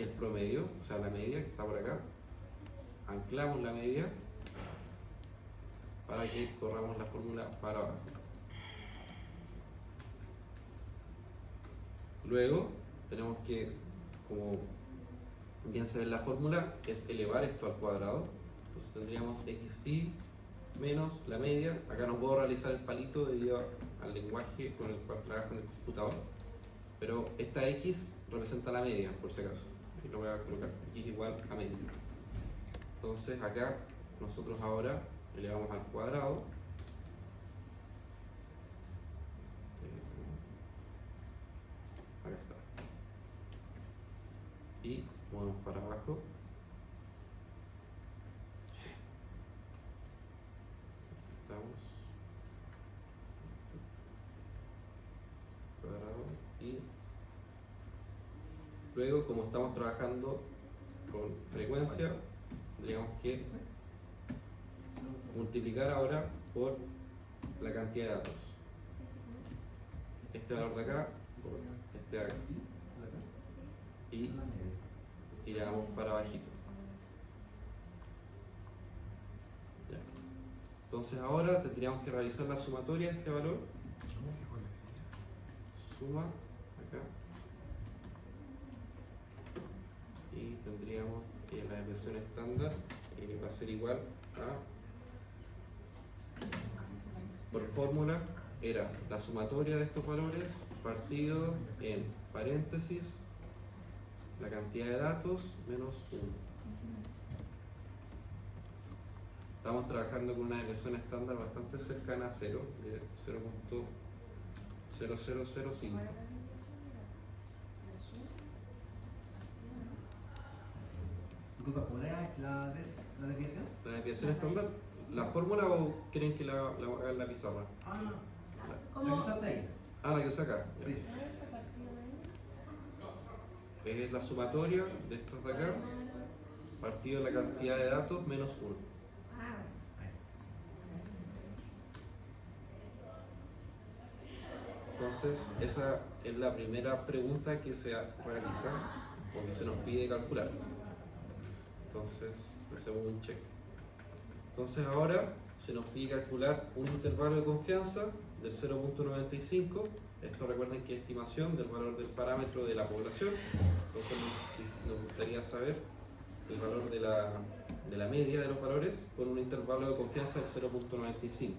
el promedio, o sea la media que está por acá, anclamos la media para que corramos la fórmula para abajo. Luego tenemos que, como bien se ve en la fórmula, es elevar esto al cuadrado. Entonces tendríamos xy menos la media. Acá no puedo realizar el palito debido al lenguaje con el cual trabajo en el computador, pero esta x representa la media, por si acaso, y lo voy a colocar, x igual a media. Entonces acá nosotros ahora elevamos al cuadrado, acá está, y movemos para abajo. Estamos cuadrado, y luego, como estamos trabajando con frecuencia, tendríamos que multiplicar ahora por la cantidad de datos. Este valor de acá por este de acá, y tiramos para abajito. Ya. Entonces ahora tendríamos que realizar la sumatoria de este valor. Suma acá, y tendríamos que la expresión estándar va a ser igual a, por fórmula, era la sumatoria de estos valores partido en paréntesis la cantidad de datos menos 1. Estamos trabajando con una expresión estándar bastante cercana a 0, de 0.0005. Disculpa, ¿cuál era la desviación? ¿La desviación estándar? ¿La fórmula o quieren que la haga en la pizarra? Ah, ¿Cómo? la que usaste ahí. Ah, la que usé acá. Ya. Sí. Es la sumatoria de estos de acá partido de la cantidad de datos menos 1. Entonces, esa es la primera pregunta que se realiza o que se nos pide calcular. Entonces, hacemos un check. Entonces, ahora se nos pide calcular un intervalo de confianza del 0.95. Esto recuerden que es estimación del valor del parámetro de la población. Entonces, nos gustaría saber el valor de la media de los valores con un intervalo de confianza del 0.95.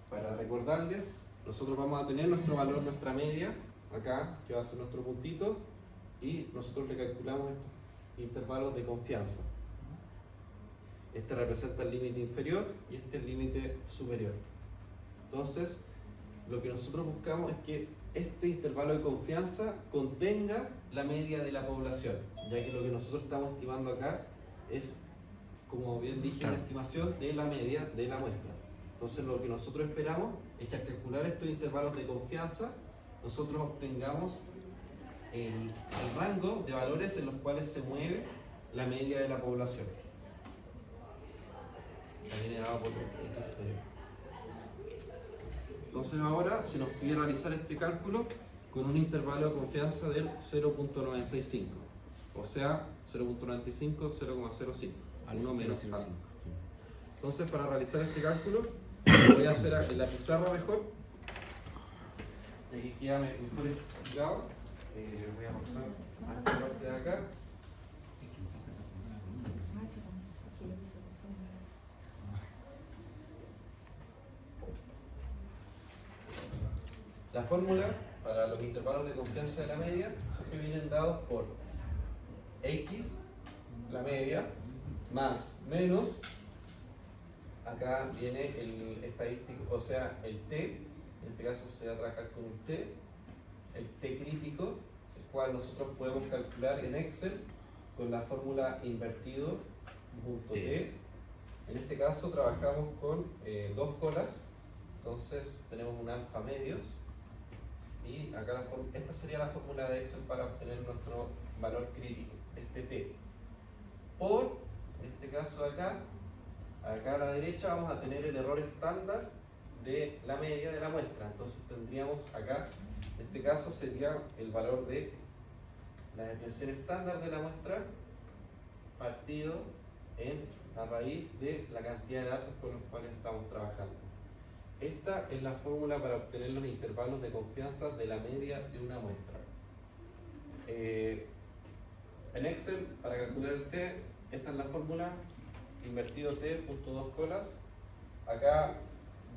Para recordarles, nosotros vamos a tener nuestro valor, nuestra media, acá, que va a ser nuestro puntito, y nosotros le calculamos estos intervalos de confianza. Este representa el límite inferior y este el límite superior. Entonces, lo que nosotros buscamos es que este intervalo de confianza contenga la media de la población, ya que lo que nosotros estamos estimando acá es, como bien dije, una estimación de la media de la muestra. Entonces, lo que nosotros esperamos es que al calcular estos intervalos de confianza, nosotros obtengamos el rango de valores en los cuales se mueve la media de la población. También he dado por X. Entonces ahora se nos pide realizar este cálculo con un intervalo de confianza del 0.95, o sea, 0.95, 0,05, uno menos algo. Entonces, para realizar este cálculo, lo voy a hacer en la pizarra mejor. Aquí queda mejor explicado. Voy a pasar a esta parte de acá. La fórmula para los intervalos de confianza de la media siempre vienen dados por x, la media, más, menos, acá viene el estadístico, o sea, el t, en este caso se va a trabajar con un t, el t crítico, el cual nosotros podemos calcular en Excel con la fórmula invertido punto t. En este caso trabajamos con dos colas, entonces tenemos un alfa medios, y acá esta sería la fórmula de Excel para obtener nuestro valor crítico, este t. Por, en este caso acá a la derecha vamos a tener el error estándar de la media de la muestra. Entonces tendríamos acá, en este caso sería el valor de la desviación estándar de la muestra partido en la raíz de la cantidad de datos con los cuales estamos trabajando. Esta es la fórmula para obtener los intervalos de confianza de la media de una muestra. En Excel, para calcular el t, esta es la fórmula, invertido t, punto 2 colas. Acá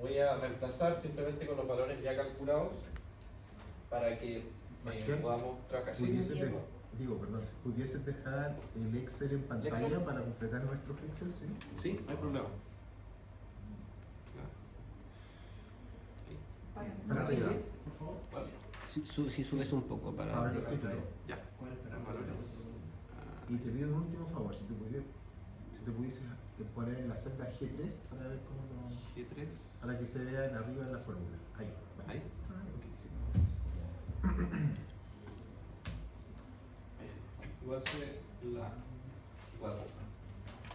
voy a reemplazar simplemente con los valores ya calculados para que Bastián, podamos trabajar. Sí, ¿Pudieses, Diego. ¿Pudieses dejar el Excel en pantalla Excel? para completar nuestros Excel? ¿Sí? Sí, no hay problema. Para arriba. Por favor. Vale. Si subes un poco para... A ver, estoy yo. Ya. ¿Cuál es Valores. Y te pido un último favor, si te pudieses poner en la celda G3 para ver cómo lo, G3. para que se vean arriba en la fórmula. Ahí. Vale. Ahí. Ah, ok, sí. Ahí sí. Igual se ve la 4.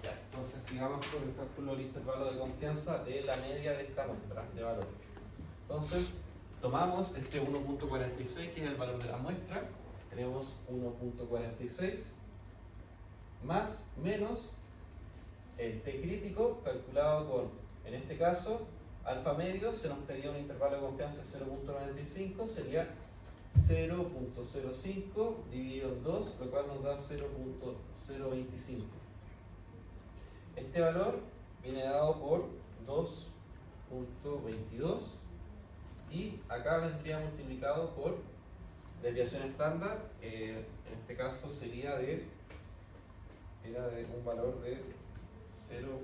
Ya, entonces sigamos con el cálculo del intervalo de confianza de la media de esta muestra de valores. Entonces, tomamos este 1.46, que es el valor de la muestra. Tenemos 1.46 más menos el t crítico calculado con, en este caso, alfa medio. Se nos pedía un intervalo de confianza de 0.95, sería 0.05 dividido en 2, lo cual nos da 0.025. Este valor viene dado por 2.22 y acá vendría multiplicado por desviación estándar. En este caso sería era de un valor de 0.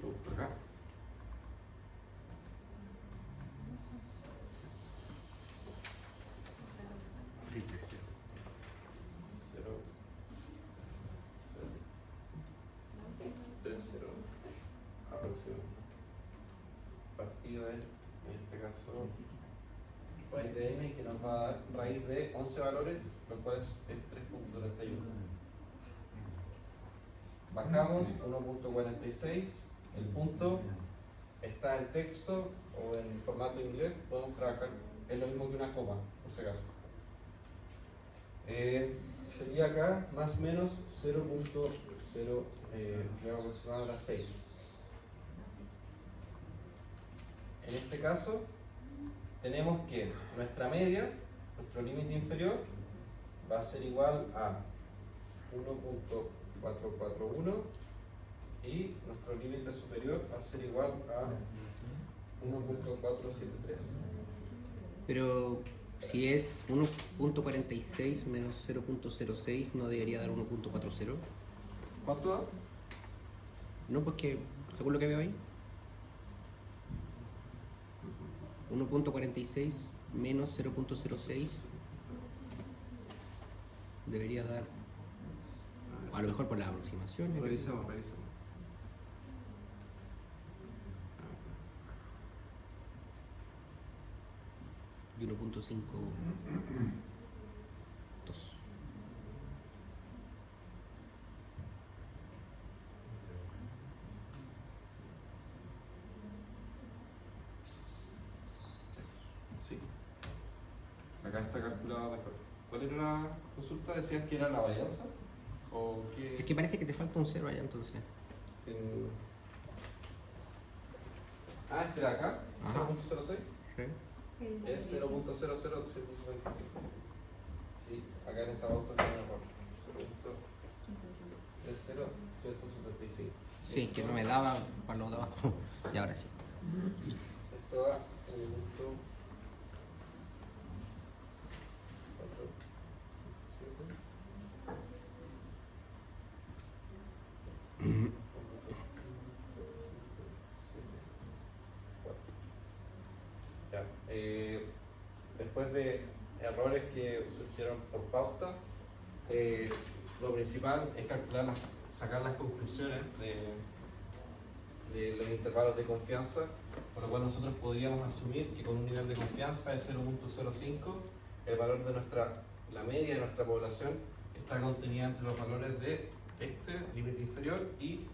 Lo busco acá. Triple cero. 0, 3, 0 aproximadamente. Partido en este caso, raíz de n, que nos va a dar raíz de 11 valores, lo cual es 3.31. Bajamos 1.46, el punto está en texto o en formato inglés, podemos trabajar, es lo mismo que una coma, por si acaso. Sería acá más o menos 0.0, aproximado a las 6. En este caso, tenemos que nuestra media, nuestro límite inferior, va a ser igual a 1.441 y nuestro límite superior va a ser igual a 1.473. Pero si es 1.46 menos 0.06, ¿no debería dar 1.40? ¿Cuánto da? No, porque según lo que veo ahí, 1.46 menos 0.06 debería dar, a lo mejor por la aproximación. Revisemos. Y 1.52. Sí. Acá está calculado mejor. ¿Cuál era la consulta? ¿Decías que era la varianza? ¿O qué? Es que parece que te falta un 0 allá entonces. Este de acá, Ajá. 0.06, ¿Sí? es 0.00265. Sí, acá en esta pauta tiene un error. 0.30175. Sí, que no me daba para lo de abajo. Y ahora sí. Esto da 1.457. Ya, después de errores que surgieron por pauta, lo principal es calcular sacar las conclusiones de los intervalos de confianza, por lo cual nosotros podríamos asumir que con un nivel de confianza de 0.05, el valor de la media de nuestra población está contenida entre los valores de este límite inferior y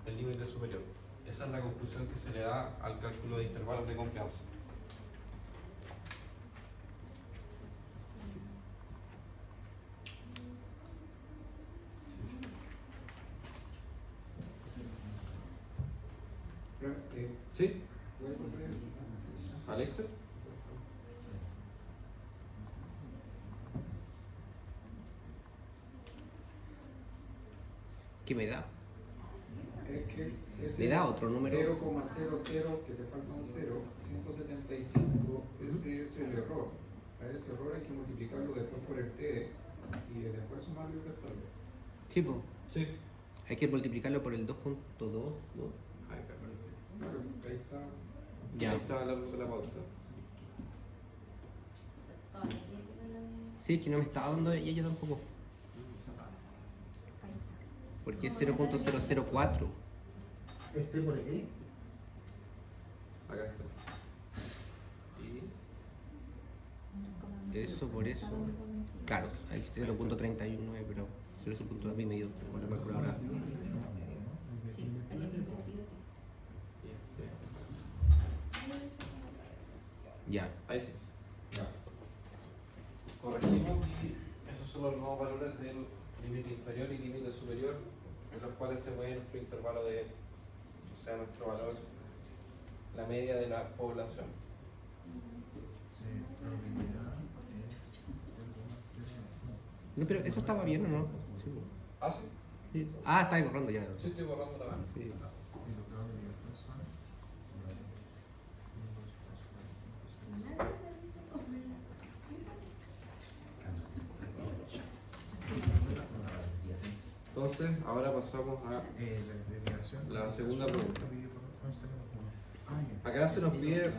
el límite superior. Esa es la conclusión que se le da al cálculo de intervalos de confianza. ¿Sí? ¿puedes poner? Alexa. ¿Qué me da? Es que ese ¿Me da es otro número? 0,00, que te falta un 0, 175, ese es el error. A ese error hay que multiplicarlo después por el t y después sumarlo y restarlo. Sí, pues. Sí. Hay que multiplicarlo por el 2.2, ¿no? Ahí está. Claro, ahí está. Ya. Ahí está la pauta. Sí, es que no me estaba dando ella tampoco. Porque es 0.004. Este por E. Acá está. Y Eso por eso. Claro, hay 0.39, pero 0.2 y medio con la calculadora. Ya. ahí sí. Corregimos y esos son los nuevos valores del límite inferior y límite superior en los cuales se mueve nuestro intervalo de, o sea, nuestro valor, la media de la población. Probabilidad es 0,01. No, pero eso estaba bien, ¿o no? Sí, po. Ah, sí. Sí. Ah, está borrando ya. Sí, estoy borrando la mano. Sí. Y los grados de libertad son Entonces, ahora pasamos a la desviación. La segunda pregunta. Dividido por 11,1. acá se nos pide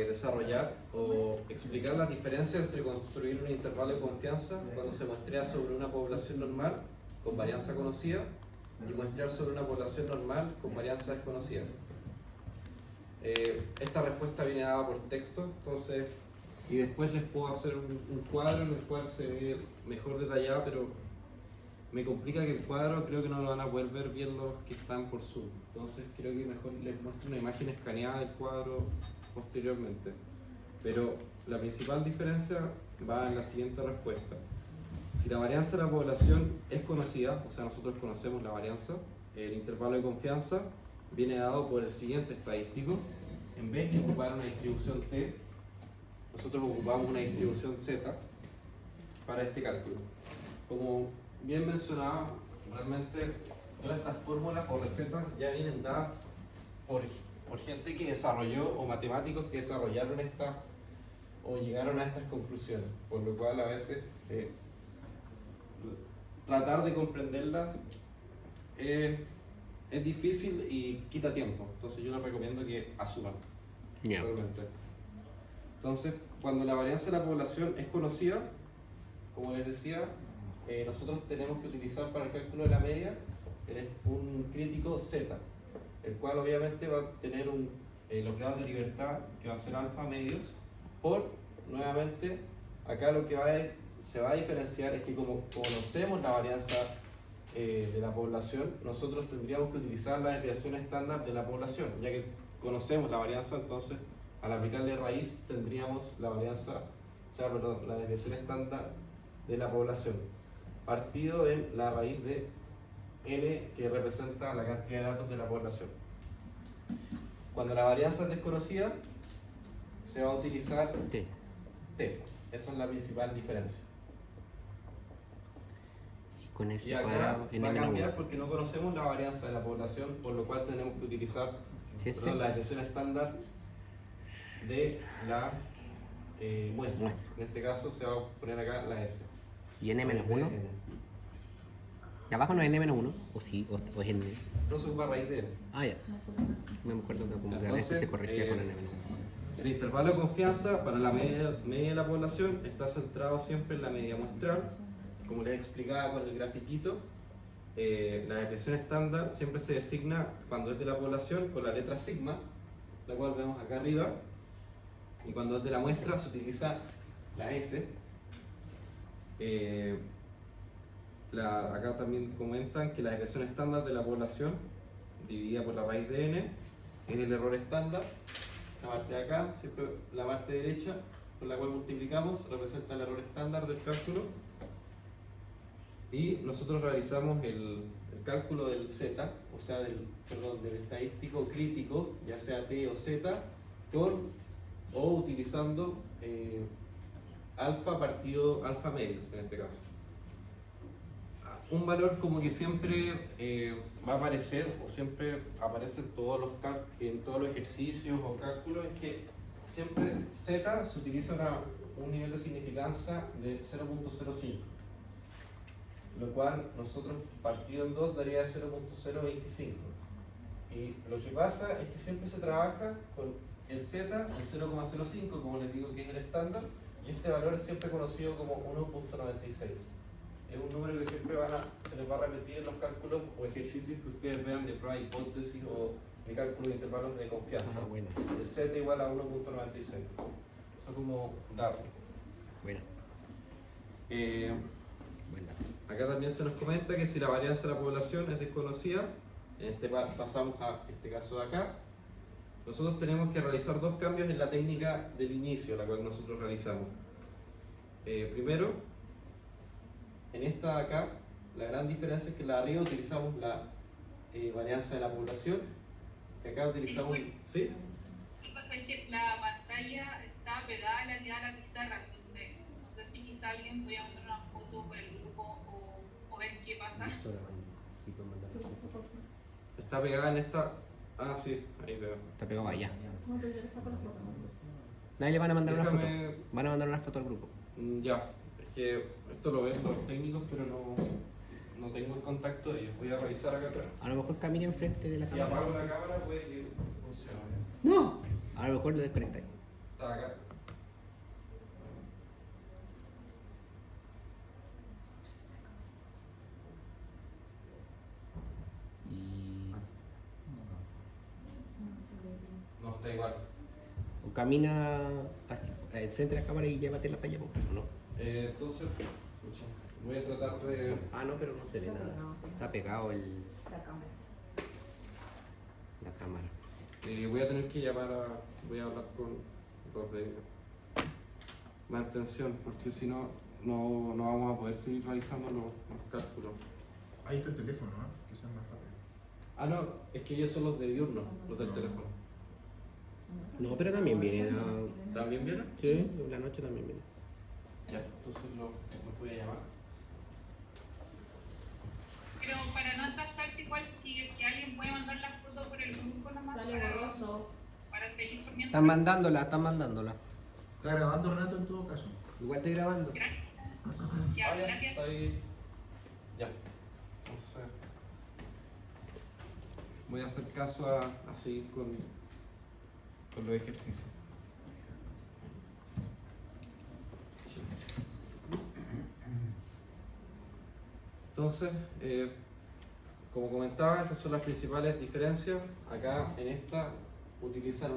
desarrollar o explicar las diferencias entre construir un intervalo de confianza cuando se muestrea sobre una población normal con varianza conocida y muestrear sobre una población normal con varianza desconocida. Esta respuesta viene dada por texto, entonces, y después les puedo hacer un cuadro en el cual se ve mejor detallada, pero me complica que el cuadro creo que no lo van a poder ver bien los que están por Zoom. Entonces creo que mejor les muestro una imagen escaneada del cuadro posteriormente. Pero la principal diferencia va en la siguiente respuesta. Si la varianza de la población es conocida, o sea nosotros conocemos la varianza, el intervalo de confianza viene dado por el siguiente estadístico. En vez de ocupar una distribución T, nosotros ocupamos una distribución Z para este cálculo. Como bien mencionaba, realmente todas estas fórmulas o recetas ya vienen dadas por gente que desarrolló o matemáticos que desarrollaron esta o llegaron a estas conclusiones, por lo cual a veces tratar de comprenderla es difícil y quita tiempo, entonces yo les recomiendo que asuman Ya. realmente. Entonces, cuando la varianza de la población es conocida, como les decía, nosotros tenemos que utilizar para el cálculo de la media un crítico Z, el cual obviamente va a tener los grados de libertad que va a ser alfa medios por, nuevamente, acá lo que se va a diferenciar es que como conocemos la varianza de la población, nosotros tendríamos que utilizar la desviación estándar de la población, ya que conocemos la varianza, entonces al aplicarle raíz tendríamos la varianza, o sea, perdón, la desviación estándar de la población, partido en la raíz de n, que representa la cantidad de datos de la población. Cuando la varianza es desconocida, se va a utilizar T. t. Esa es la principal diferencia. Y con ese Y acá cuadrado en va a el cambiar menú. porque no conocemos la varianza de la población, por lo cual tenemos que utilizar Ese. la desviación estándar de la muestra. Muestra. En este caso se va a poner acá la S. ¿Y n-1? ¿Y abajo no es n-1? ¿O sí? ¿O es n? No se ocupa raíz de n. Ah, ya. No me acuerdo que como que a veces se corregía con n-1. El intervalo de confianza para la media de la población está centrado siempre en la media muestral. Como les explicaba con el grafiquito, la desviación estándar siempre se designa cuando es de la población con la letra sigma, la cual vemos acá arriba, y cuando es de la muestra se utiliza la S. Acá también comentan que la desviación estándar de la población dividida por la raíz de n es el error estándar. La parte de acá, siempre la parte derecha con la cual multiplicamos representa el error estándar del cálculo, y nosotros realizamos el cálculo del Z, o sea, del estadístico crítico, ya sea T o Z, o utilizando alfa partido alfa medio, en este caso. Un valor como que siempre va a aparecer, o siempre aparece en todos los ejercicios o cálculos, es que siempre Z se utiliza un nivel de significancia de 0.05, lo cual nosotros partido en 2 daría 0.025. Y lo que pasa es que siempre se trabaja con el Z en 0.05, como les digo que es el estándar, y este valor es siempre conocido como 1.96. Es un número que siempre se les va a repetir en los cálculos o ejercicios que ustedes vean de prueba de hipótesis o de cálculo de intervalos de confianza. Ah, bueno. El Z igual a 1.96. Eso como dato. Bueno, buen dato. Acá también se nos comenta que si la varianza de la población es desconocida, pasamos a este caso de acá, nosotros tenemos que realizar dos cambios en la técnica del inicio, la cual nosotros realizamos. Primero, en esta de acá, la gran diferencia es que en la de arriba utilizamos la varianza de la población, que acá utilizamos... ¿Sí? Lo que pasa es que la pantalla está pegada a la que da la pizarra, entonces no sé si quizá alguien podía mandar una foto por el grupo o ver qué pasa. Está pegada en esta... Ah, sí, ahí veo. Está pegado allá. No, pero yo le saco la foto. Nadie le van a mandar una Déjame- foto. Van a mandar una foto al grupo. Ya, es que esto lo ven los técnicos, pero no tengo el contacto de ellos. Voy a revisar acá atrás. A lo mejor camina enfrente de la Si cámara. apago la cámara puede que funcione. No. A lo mejor lo desconectáis. Está acá. Y... No está igual. O camina así, al frente de la cámara y llévatela para allá, ¿o no? Entonces, escucha, voy a tratar de... Ah, no, pero no se ve Está nada. pegado. Está pegado La cámara. la cámara. voy a tener que voy a hablar con los de mantención, porque si no, no vamos a poder seguir realizando los cálculos. Ahí está el teléfono, ¿ah? Que sea más rápido. Ah, no, es que ellos son los de diurno, los del No. teléfono. No, pero también vienen a... ¿También vienen? Sí, en la noche también vienen. Ya, entonces los voy a llamar. Pero para no atrasarte igual, si alguien puede mandar la foto por el grupo nomás Sale borroso. para seguir comiendo. Están mandándola, están mandándola. Está grabando Renato en todo caso. Igual estoy grabando. Gracias. Ah, Ya, ya, gracias. está ahí. Ya. Entonces, voy a hacer caso a seguir con los ejercicios. Entonces, como comentaba, esas son las principales diferencias. Acá en esta utilizan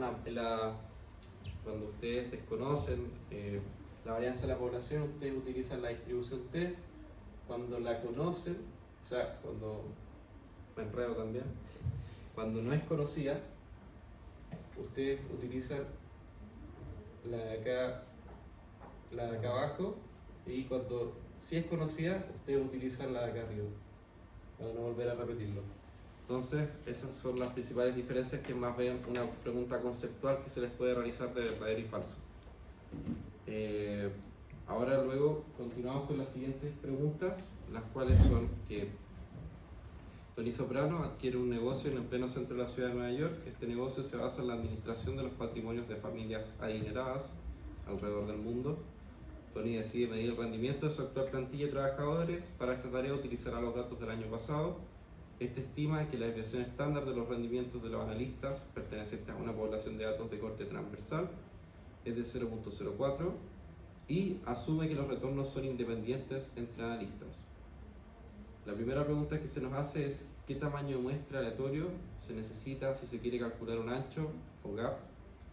cuando ustedes desconocen la varianza de la población, ustedes utilizan la distribución T. Cuando la conocen, o sea, cuando me enredo también, cuando no es conocida, ustedes utilizan la de acá abajo, y cuando sí es conocida, ustedes utilizan la de acá arriba, para no volver a repetirlo. Entonces, esas son las principales diferencias, que más ven una pregunta conceptual que se les puede realizar de verdadero y falso. Ahora luego continuamos con las siguientes preguntas, las cuales son que Tony Soprano adquiere un negocio en el pleno centro de la ciudad de Nueva York. Este negocio se basa en la administración de los patrimonios de familias adineradas alrededor del mundo. Tony decide medir el rendimiento de su actual plantilla de trabajadores. Para esta tarea utilizará los datos del año pasado. Este estima que la desviación estándar de los rendimientos de los analistas pertenecientes a una población de datos de corte transversal es de 0.04 y asume que los retornos son independientes entre analistas. La primera pregunta que se nos hace es: ¿qué tamaño de muestra aleatorio se necesita si se quiere calcular un ancho o gap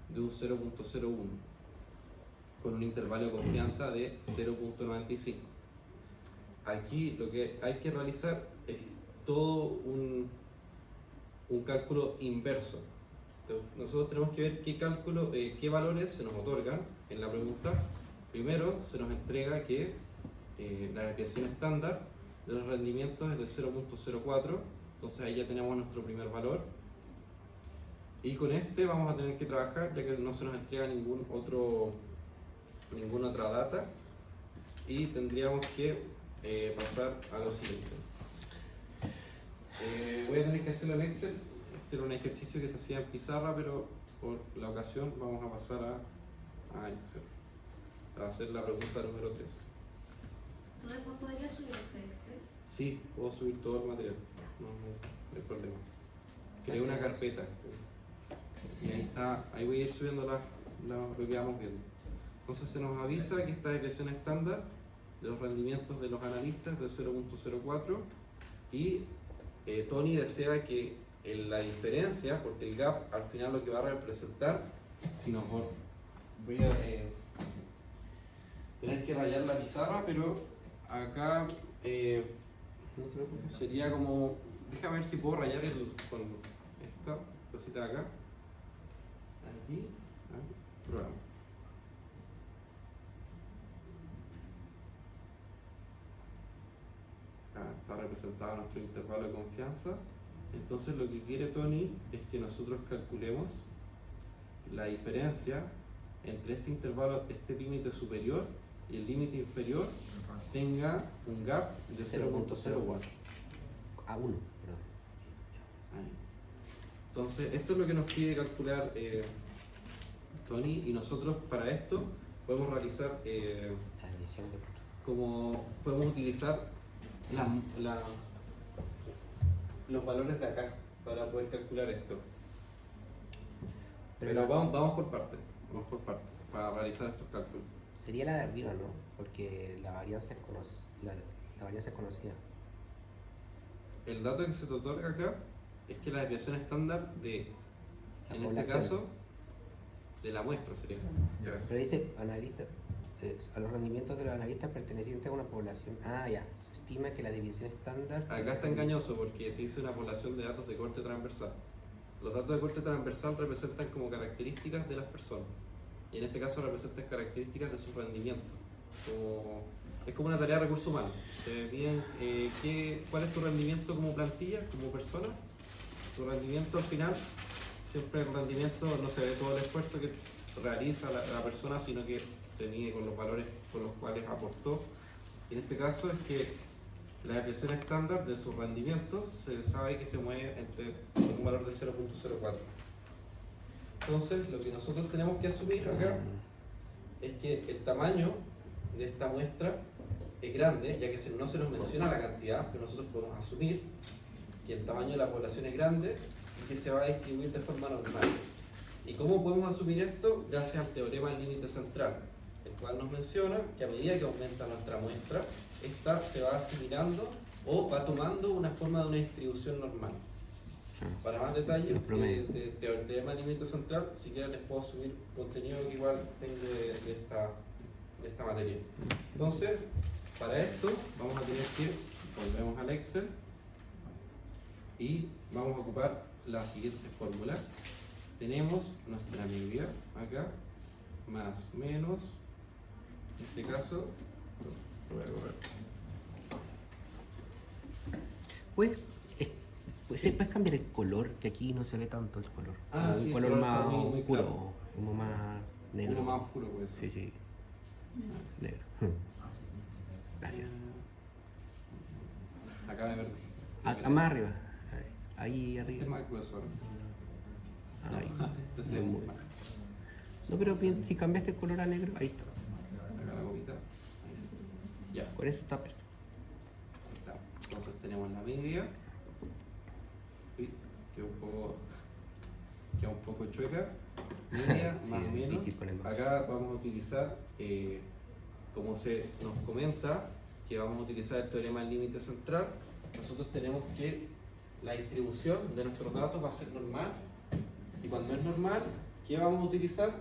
de un 0.01 con un intervalo de confianza de 0.95? Aquí lo que hay que realizar es todo un cálculo inverso. Entonces, nosotros tenemos que ver qué valores se nos otorgan en la pregunta. Primero se nos entrega que la desviación estándar de los rendimientos es de 0.04, entonces ahí ya tenemos nuestro primer valor. Y con este vamos a tener que trabajar ya que no se nos entrega ninguna otra data y tendríamos que pasar a lo siguiente. Voy a tener que hacerlo en Excel. Este era un ejercicio que se hacía en pizarra, pero por la ocasión vamos a pasar a Excel para hacer la pregunta número 3. ¿Tú después podrías subir este Excel? Sí, puedo subir todo el material, no hay problema. Creé una carpeta y ahí está, ahí voy a ir subiendo lo que vamos viendo. Entonces se nos avisa que esta desviación estándar de los rendimientos de los analistas es de 0.04 y Tony desea que la diferencia, porque el gap al final lo que va a representar, si nos voy a tener que rayar la pizarra, pero acá sería como, déjame ver si puedo rayar con esta cosita de acá, aquí, probamos. Está representado nuestro intervalo de confianza. Entonces lo que quiere Tony es que nosotros calculemos la diferencia entre este intervalo, este límite superior y el límite inferior tenga un gap de 0.01. A 1, perdón. Ahí. Entonces esto es lo que nos pide calcular Tony, y nosotros para esto podemos realizar La desviación de como podemos utilizar los valores de acá para poder calcular esto. Pero vamos por parte, para realizar estos cálculos. sería la de arriba, ¿no? Porque la varianza es conocida. El dato que se te otorga acá es que la desviación estándar de, La en población. este caso, de la muestra sería. Ya. Pero dice analista, a los rendimientos de los analistas pertenecientes a una población. Ah, ya. Se estima que la desviación estándar. Acá está engañoso porque te dice una población de datos de corte transversal. Los datos de corte transversal representan como características de las personas. Y en este caso representan características de su rendimiento. Es como una tarea de recursos humanos. Te piden cuál es tu rendimiento como plantilla, como persona. Tu rendimiento al final, siempre el rendimiento no se ve todo el esfuerzo que realiza la persona, sino que se mide con los valores con los cuales aportó. Y en este caso es que la desviación estándar de sus rendimientos se sabe que se mueve entre un valor de 0.04. Entonces, lo que nosotros tenemos que asumir acá es que el tamaño de esta muestra es grande, ya que no se nos menciona la cantidad, pero nosotros podemos asumir que el tamaño de la población es grande y que se va a distribuir de forma normal. ¿Y cómo podemos asumir esto? Gracias al teorema del límite central, el cual nos menciona que a medida que aumenta nuestra muestra, esta se va asimilando o va tomando una forma de una distribución normal. Para más detalles Los promedios. de teorema del límite central, si quieren les puedo subir contenido que igual tengo de esta materia. Entonces, para esto vamos a tener que, volvemos al Excel y vamos a ocupar la siguiente fórmula. Tenemos nuestra media acá, más menos, en este caso, lo voy a correr. ¿Puedes cambiar el color? Que aquí no se ve tanto el color. Ah, Un sí, el color color más está muy oscuro, claro. uno más negro. Uno más oscuro puede ser. Sí, sí. Negro. Gracias. Acá me perdí. Más arriba. Ahí Este arriba. es más grueso. Ahí. Este se ve muy mal. No, pero si cambiaste el color a negro, ahí está. Acá la gomita. Ahí sí. Ya, Con eso está perfecto. ahí está. Entonces tenemos la media. Uy, queda un poco chueca. Media Sí, más o es menos. difícil con el mouse. Acá vamos a utilizar, como se nos comenta, que vamos a utilizar el teorema del límite central. Nosotros tenemos que la distribución de nuestros datos va a ser normal. Y cuando es normal, ¿qué vamos a utilizar?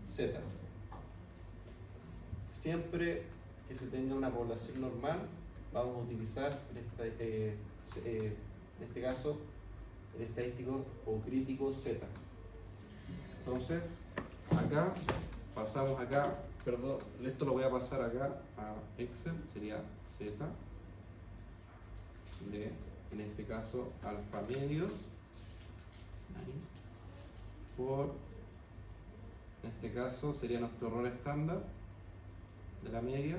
Z. Siempre que se tenga una población normal, vamos a utilizar en este caso el estadístico o crítico Z. Entonces, acá pasamos acá, perdón, esto lo voy a pasar acá a Excel, sería Z, de, en este caso, alfa medios por, en este caso, sería nuestro error estándar de la media,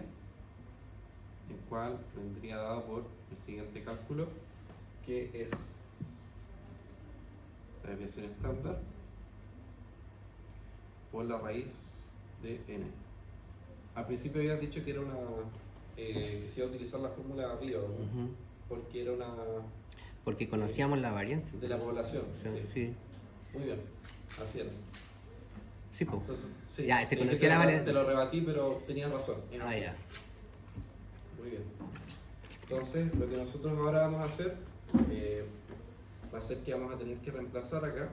el cual vendría dado por el siguiente cálculo, que es la desviación estándar por la raíz de n. Al principio habías dicho que era una que se iba a utilizar la fórmula de arriba, ¿no? Ujú. Porque era una Porque conocíamos la varianza. de la población. O sea, Sí. sí. Muy bien, así era. Sí, pues. Entonces, sí, Ya, se es que conocía la varianza. te lo rebatí, pero tenías razón. es Ah, así. ya. Muy bien. Entonces, lo que nosotros ahora vamos a hacer va a ser que vamos a tener que reemplazar acá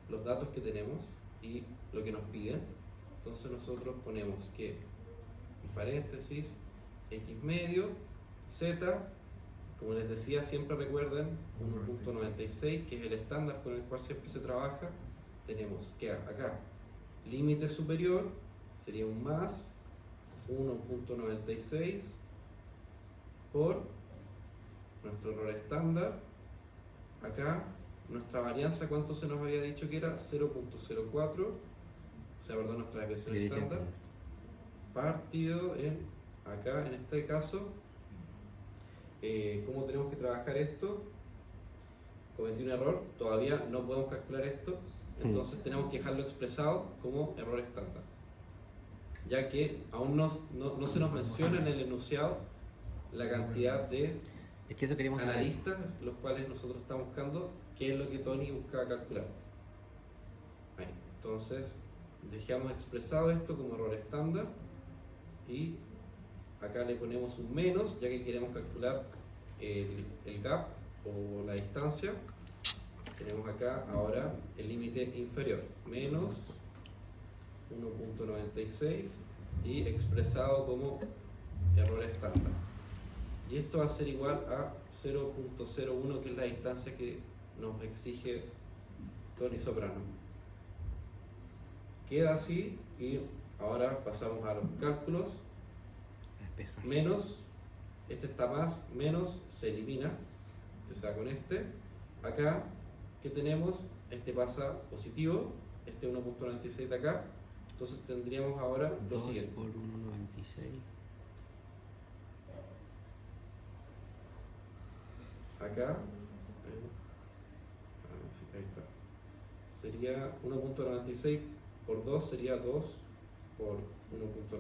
los datos que tenemos y lo que nos piden. Entonces nosotros ponemos que, en paréntesis, x medio, z, como les decía, siempre recuerden 1.96, que es el estándar con el cual siempre se trabaja. Tenemos que acá, límite superior, sería un más 1.96 por nuestro error estándar. Acá, nuestra varianza, ¿cuánto se nos había dicho que era? 0.04, o sea, perdón, nuestra desviación Desviación estándar, partido en, acá, en este caso, ¿cómo tenemos que trabajar esto? Cometí un error, todavía no podemos calcular esto, entonces tenemos que dejarlo expresado como error estándar, ya que aún no se nos menciona en el enunciado la cantidad de Es que eso queríamos saber. analistas los cuales nosotros estamos buscando, qué es lo que Tony buscaba calcular. Ahí. Entonces, dejamos expresado esto como error estándar y acá le ponemos un menos, ya que queremos calcular el gap o la distancia. Tenemos acá ahora el límite inferior, menos 1.96 y expresado como error estándar. Y esto va a ser igual a 0.01, que es la distancia que nos exige Tony Soprano. Queda así y ahora pasamos a los cálculos. Despejar. Menos, este está más, menos se elimina, que se va con este. Acá, ¿qué tenemos? Este pasa positivo, este 1.96 de acá. Entonces tendríamos ahora lo 2 siguiente. por 1.96. Acá, sí, ahí está. Sería 1.96 por 2, sería 2 por 1.96 por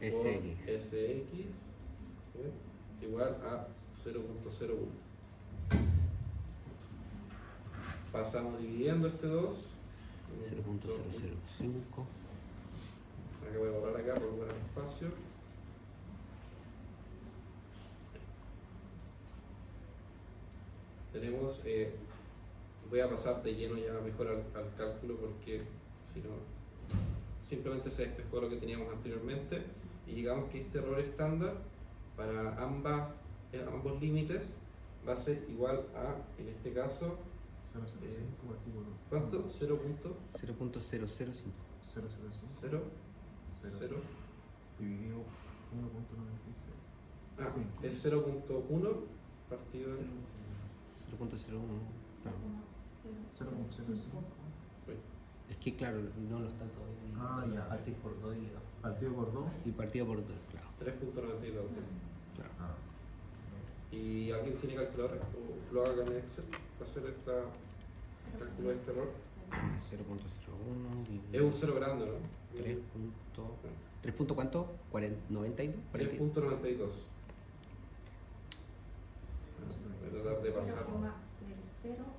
SX. SX igual a 0.01. Pasamos dividiendo este 2. 0.005. Acá voy a borrar acá por borrar espacio. Tenemos, voy a pasar de lleno ya mejor al cálculo, porque si no, simplemente se despejó lo que teníamos anteriormente y digamos que este error estándar para ambos límites va a ser igual a, en este caso, 0.05 partido por ¿cuánto? 0.005 0.005. 0 dividido 1.96. ah, Cinco. es 0.1 partido en 0.01. Claro. 0.05 Es que claro, no lo está todavía. Ah, ya. Partir por 2 y le da. partido por 2. Y partido por 2, claro. 3.92. Claro. Ah. ¿Y alguien tiene calculadora o lo haga en Excel para hacer esta cálculo de este error? 0.01. Es un cero grande, ¿no? 3. 3 punto cuánto? 92. 3.92. Voy a tratar de pasar. 0,00255.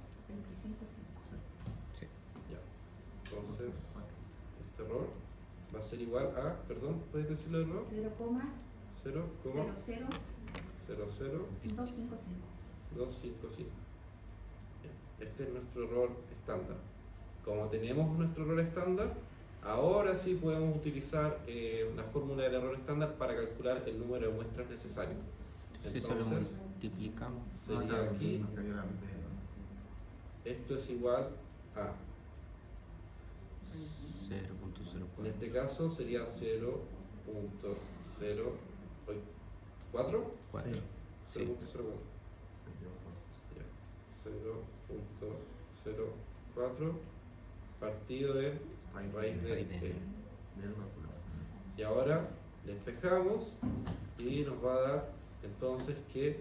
Sí. Ya. Entonces, este error va a ser igual a, perdón, ¿puedes decirlo de nuevo? 0,00255. 0,00255. Este es nuestro error estándar. Como tenemos nuestro error estándar, ahora sí podemos utilizar la fórmula del error estándar para calcular el número de muestras necesarias. Si eso lo Entonces, multiplicamos. sería aquí, esto es igual a, en 0.04. este caso sería 0.0, 4. Cuatro. Sí. Sí. 0.04. Ya. 0.04 partido de raíz de Raíz de n. n. Bien calculado. Y ahora despejamos y nos va a dar entonces que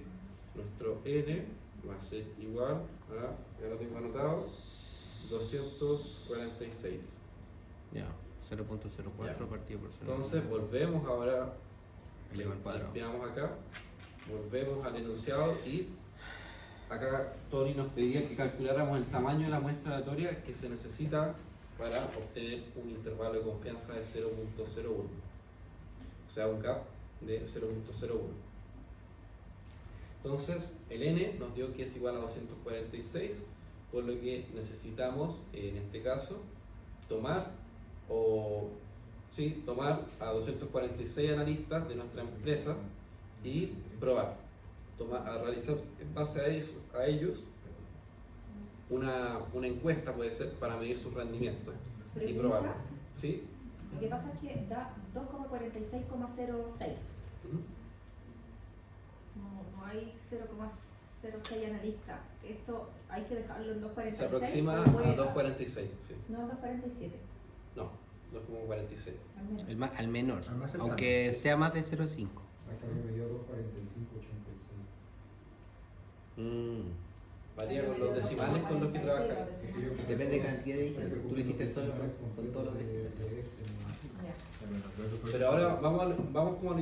nuestro n va a ser igual a, ya lo tengo anotado, 246. Ya, 0.04 Ya. partido por 0. Entonces volvemos ahora, Elevado al cuadrado. limpiamos acá, volvemos al enunciado y acá Tony nos pedía que calculáramos el tamaño de la muestra aleatoria que se necesita para obtener un intervalo de confianza de 0.01, o sea, un gap de 0.01. Entonces, el n nos dio que es igual a 246, por lo que necesitamos, en este caso, tomar a 246 analistas de nuestra empresa y probar, a realizar en base a ellos una encuesta, puede ser, para medir su rendimiento y Pregunta. probarlo. ¿Sí? Lo que pasa es que da 2,46,06. Ujú. No hay 0,06 analistas. Esto hay que dejarlo en 2,46. Se aproxima o a puede- 2.46, sí. No, 2,47. No, 2.46. Al menos. Al menor, Al más cercano. aunque sea más de 0.5. Acá me dio 2.45,86. Varía con los decimales con los que trabajan. Depende de la cantidad de dígitos. Tú lo hiciste solo con todos los dígitos. Ya. Pero ahora vamos como a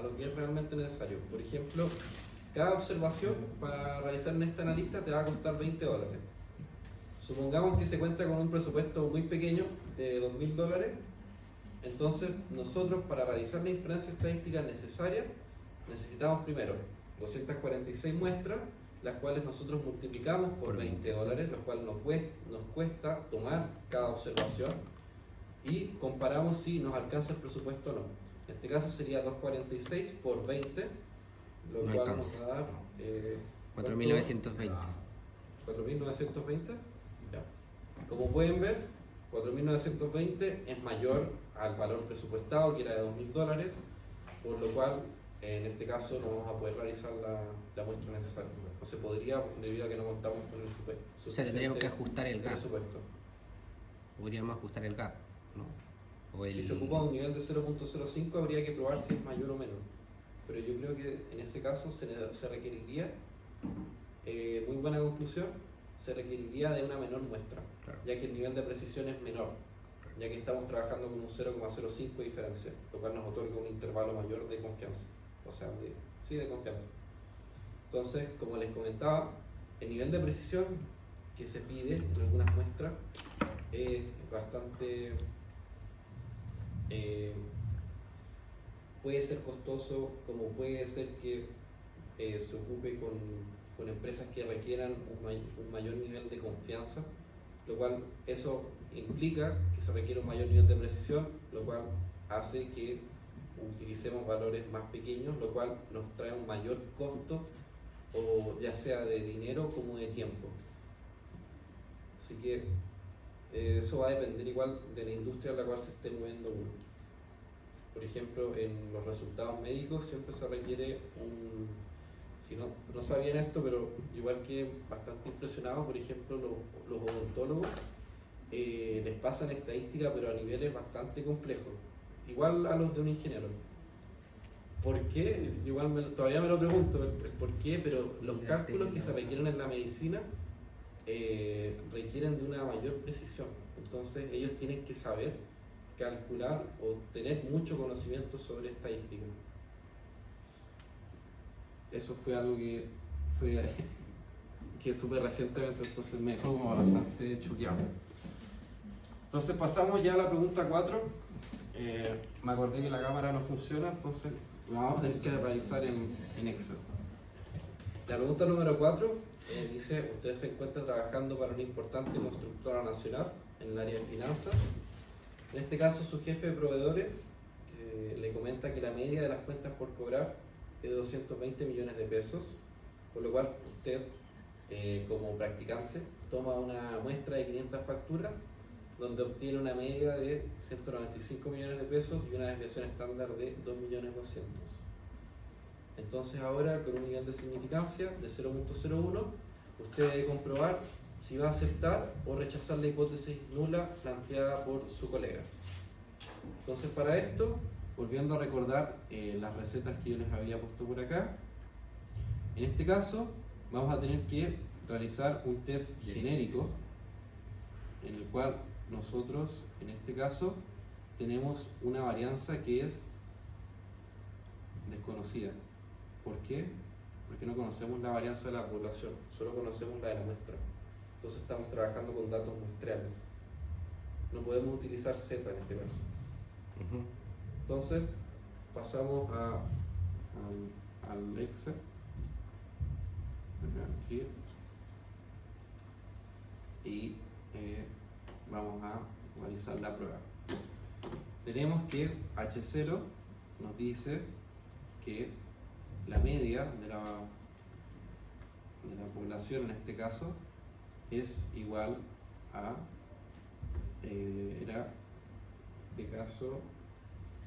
lo que es realmente necesario. Por ejemplo, cada observación para realizar en este analista te va a costar $20. Supongamos que se cuenta con un presupuesto muy pequeño de $2.000. Entonces, nosotros para realizar la inferencia estadística necesaria, necesitamos primero 246 muestras, las cuales nosotros multiplicamos por $20, lo cual nos cuesta tomar cada observación y comparamos si nos alcanza el presupuesto o no. En este caso sería 246 por 20, lo No cual alcanza. nos va a dar 4.920. 4.920. Ya. Como pueden ver, 4.920 es mayor al valor presupuestado, que era de $2.000, por lo cual en este caso no vamos a poder realizar la muestra necesaria. No se podría debido a que no contamos con el O sea, tendríamos que ajustar el gap. presupuesto. Podríamos ajustar el gap, ¿no? O Si se ocupa un nivel de 0.05 habría que probar si es mayor o menor. Pero yo creo que en ese caso se requeriría, muy buena conclusión, se requeriría de una menor muestra, Claro. ya que el nivel de precisión es menor, ya que estamos trabajando con un 0,05 de diferencia, lo cual nos otorga un intervalo mayor de confianza, o sea, de confianza. Entonces, como les comentaba, el nivel de precisión que se pide en algunas muestras es bastante... puede ser costoso, como puede ser que se ocupe con empresas que requieran un mayor nivel de confianza, lo cual eso implica que se requiere un mayor nivel de precisión, lo cual hace que utilicemos valores más pequeños, lo cual nos trae un mayor costo, o ya sea de dinero como de tiempo. Así que eso va a depender igual de la industria en la cual se esté moviendo uno. Por ejemplo, en los resultados médicos siempre se requiere si no sabían esto, pero igual que bastante impresionado, por ejemplo, los odontólogos les pasan estadística, pero a niveles bastante complejos, igual a los de un ingeniero. ¿Por qué? Igual todavía me lo pregunto el por qué, pero los cálculos que se requieren en la medicina requieren de una mayor precisión. Entonces ellos tienen que saber calcular o tener mucho conocimiento sobre estadística. Eso fue algo que supe recientemente, entonces me dejó como bastante choqueado. Entonces pasamos ya a la pregunta 4. Me acordé que la cámara no funciona, entonces la vamos a tener que realizar en Excel. La pregunta número 4 dice: usted se encuentra trabajando para una importante constructora nacional en el área de finanzas. En este caso, su jefe de proveedores le comenta que la media de las cuentas por cobrar es de 220 millones de pesos, por lo cual usted, como practicante, toma una muestra de 500 facturas, donde obtiene una media de 195 millones de pesos y una desviación estándar de 2.200.000. Entonces ahora con un nivel de significancia de 0.01, usted debe comprobar si va a aceptar o rechazar la hipótesis nula planteada por su colega. Entonces para esto, volviendo a recordar las recetas que yo les había puesto por acá, en este caso vamos a tener que realizar un test genérico en el cual nosotros, en este caso, tenemos una varianza que es desconocida. ¿Por qué? Porque no conocemos la varianza de la población, solo conocemos la de la muestra. Entonces estamos trabajando con datos muestrales. No podemos utilizar Z en este caso. Entonces pasamos al Excel. Aquí. Y vamos a realizar la prueba. Tenemos que H0 nos dice que la media de la población en este caso es igual a era de caso,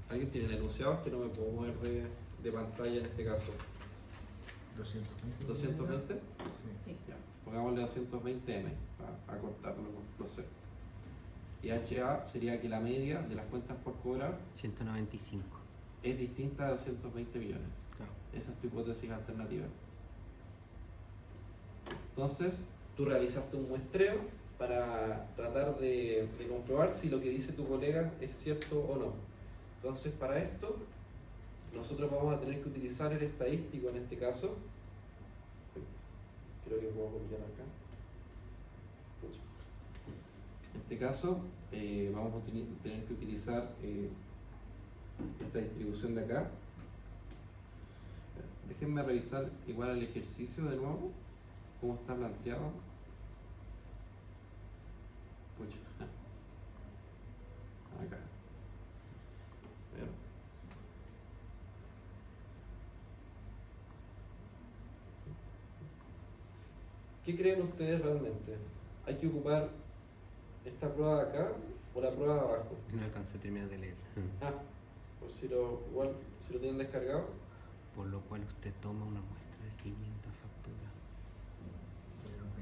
¿alguien tiene el enunciado? Es que no me puedo mover de pantalla en este caso. 220. Sí. Ya, pongámosle 220M para acortarlo los C. Y HA sería que la media de las cuentas por cobrar 195. es distinta a 220 millones. Claro. Esa es tu hipótesis alternativa. Entonces, tú realizaste un muestreo para tratar de comprobar si lo que dice tu colega es cierto o no. Entonces, para esto, nosotros vamos a tener que utilizar el estadístico en este caso. Creo que puedo copiar acá. Pucha. En este caso, vamos a tener que utilizar esta distribución de acá. Déjenme revisar igual el ejercicio de nuevo, cómo está planteado. Pucha. Acá. A ver. ¿Qué creen ustedes realmente? ¿Hay que ocupar esta prueba de acá o la prueba de abajo? No alcancé a terminar de leer. Ah, pues igual, si lo tienen descargado. Por lo cual usted toma una muestra de 500 facturas,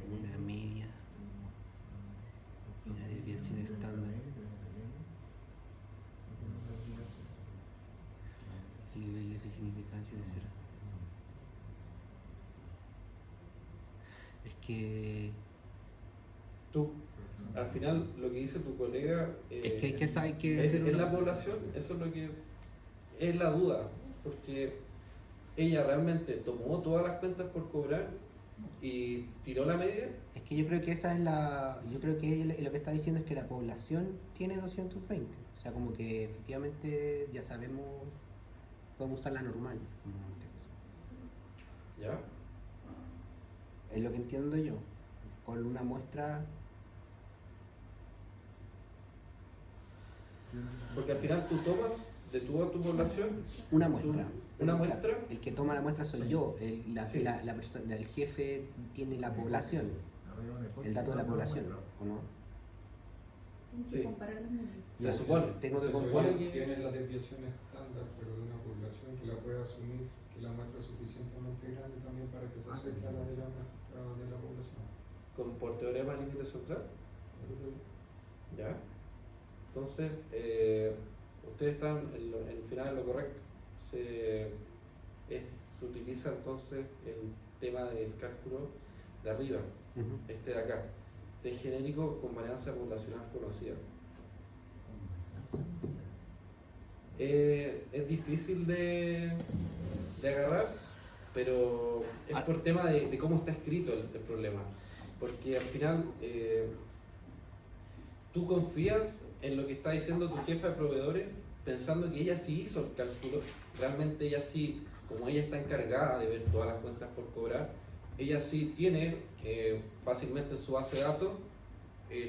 una media y una desviación estándar. El nivel de significancia de 0. Es que Tú, al final, lo que dice tu colega es que hay que es, hacer es una- la población, eso es lo que es la duda, porque ella realmente tomó todas las cuentas por cobrar y tiró la media. Es que yo creo que esa es la. Yo creo que lo que está diciendo es que la población tiene 220. O sea, como que efectivamente ya sabemos, podemos usar la normal. Como en este caso. ¿Ya? Es lo que entiendo yo. Con una muestra. Porque al final tú tomas de toda tu población Una muestra. una muestra. El que toma la muestra soy yo. Sí. La persona, el jefe tiene la población. El dato de la población. ¿O no? Sí. Comparar las medidas. Se supone. Tengo que Se comparar. supone que tiene la desviación estándar, pero de una población que la puede asumir, que la muestra es suficientemente grande también para que se acerque a la de la muestra de la población. Por teorema límite central. ¿Ya? Entonces, ustedes están en el final de lo correcto. Se utiliza entonces el tema del cálculo de arriba, Ujú. este de acá, test genérico con varianza poblacional conocida. Es difícil de agarrar, pero es por tema de cómo está escrito el problema. Porque al final tú confías en lo que está diciendo tu jefa de proveedores pensando que ella sí hizo el cálculo, realmente ella sí, como ella está encargada de ver todas las cuentas por cobrar, ella sí tiene fácilmente en su base de datos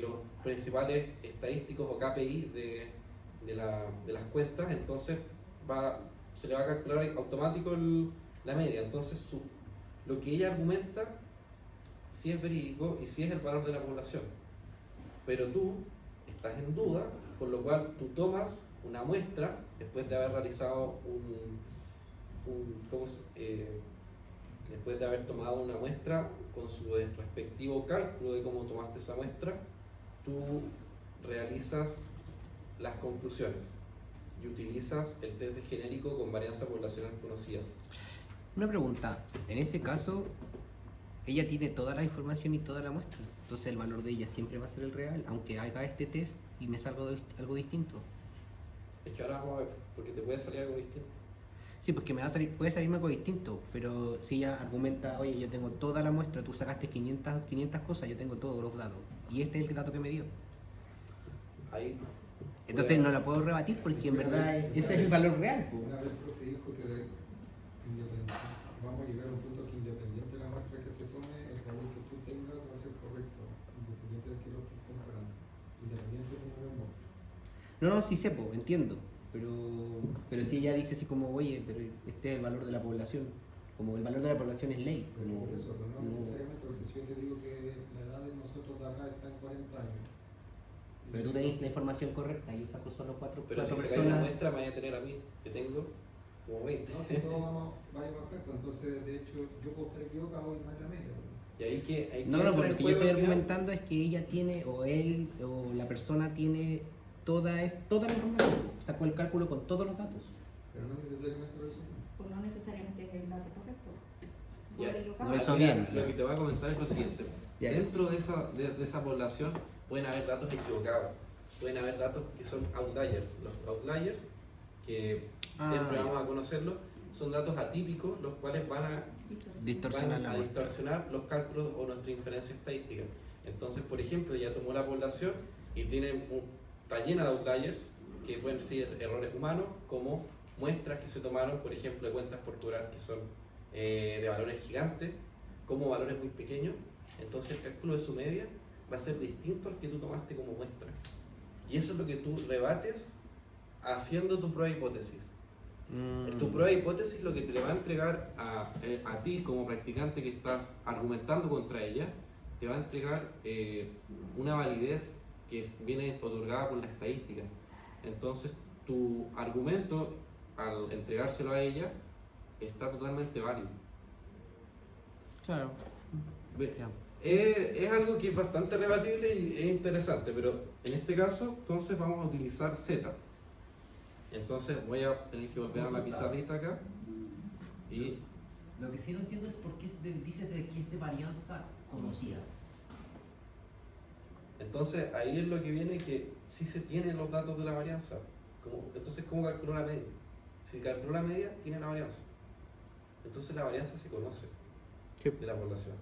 los principales estadísticos o KPI de las cuentas, entonces se le va a calcular automático la media, entonces lo que ella argumenta sí es verídico y sí es el valor de la población, pero tú estás en duda, por lo cual tú tomas una muestra después de haber realizado después de haber tomado una muestra con su respectivo cálculo de cómo tomaste esa muestra, tú realizas las conclusiones y utilizas el test de genérico con varianza poblacional conocida. Una pregunta, en ese caso, ella tiene toda la información y toda la muestra, entonces el valor de ella siempre va a ser el real, aunque haga este test y me salga algo distinto. Es que ahora vamos a ver, porque te puede salir algo distinto. Sí, porque puede salirme algo distinto, pero si ella argumenta, oye, yo tengo toda la muestra, tú sacaste 500 cosas, yo tengo todos los datos, y este es el dato que me dio. Ahí. Entonces no la puedo rebatir porque en verdad ese es el valor real. Po. Una vez el profe dijo que vamos a llegar a un punto que independiente de la muestra que se tome, el valor que tú tengas va a ser correcto, independiente de que lo estés comparando, independiente de cómo lo muestres. No, sí sé, po, entiendo, pero si ella dice así como, oye, pero este es el valor de la población, como el valor de la población es ley. Como, Por eso, pero no necesariamente, porque si yo te digo que la edad de nosotros de acá está en 40 años. pero tú tenés la información correcta, yo saco solo cuatro Pero si personas. sacáis una muestra, me vaya a tener a mí, que tengo como 20. No, si todo va a bajar, pues entonces de hecho yo puedo estar equivocado y no es la media. Y ahí que. No, entra porque en lo que juego yo estoy al final. argumentando es que ella tiene, o él, o la persona tiene toda la información, sacó el cálculo con todos los datos. Pero no necesariamente lo resumen. Pues no necesariamente es el dato correcto. Ya, Puede equivocar. no, eso Mira, bien, lo ya. que te voy a comentar es lo siguiente. Ya. Dentro de esa población pueden haber datos equivocados. Pueden haber datos que son outliers. Los outliers, que siempre ya. vamos a conocerlos, son datos atípicos, los cuales van a Distorsionar la muestra. distorsionar los cálculos o nuestra inferencia estadística. Entonces, por ejemplo, ya tomó la población y está llena de outliers, que pueden ser errores humanos, como muestras que se tomaron, por ejemplo, de cuentas por cobrar, que son de valores gigantes, como valores muy pequeños. Entonces, el cálculo de su media va a ser distinto al que tú tomaste como muestra. Y eso es lo que tú rebates haciendo tu prueba de hipótesis. Tu prueba de hipótesis lo que te le va a entregar a ti como practicante que estás argumentando contra ella, te va a entregar una validez que viene otorgada por la estadística. Entonces tu argumento, al entregárselo a ella, está totalmente válido. Claro. Ya. Es algo que es bastante rebatible y es interesante, pero en este caso, entonces vamos a utilizar Z. Entonces voy a tener que volver a la pizarrita acá y Lo que sí no entiendo es por qué dices de que es de varianza conocida. entonces ahí es lo que viene, que sí se tienen los datos de la varianza. Entonces, ¿cómo calculó la media? Si calculó la media, tiene la varianza. Entonces la varianza se conoce de la población.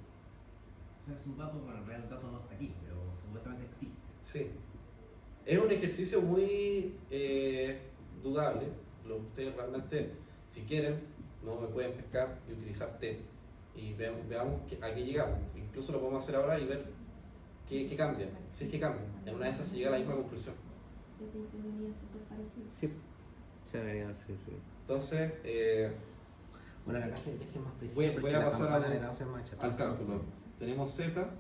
O sea, es un dato, bueno, en realidad el dato no está aquí, pero supuestamente existe. Sí. Es un ejercicio muy dudable. Ustedes realmente, si quieren, no me pueden pescar y utilizar T. Y veamos a qué llegamos. Incluso lo podemos hacer ahora y ver qué cambia. Si es que cambia. En una de esas se llega a la misma conclusión. Se te deberían ser parecidos. Sí. Se debería hacer, sí. Entonces, Bueno, la clase es más precisa voy porque a la pasar campana de Gauss es más chata. al cálculo. Tenemos Z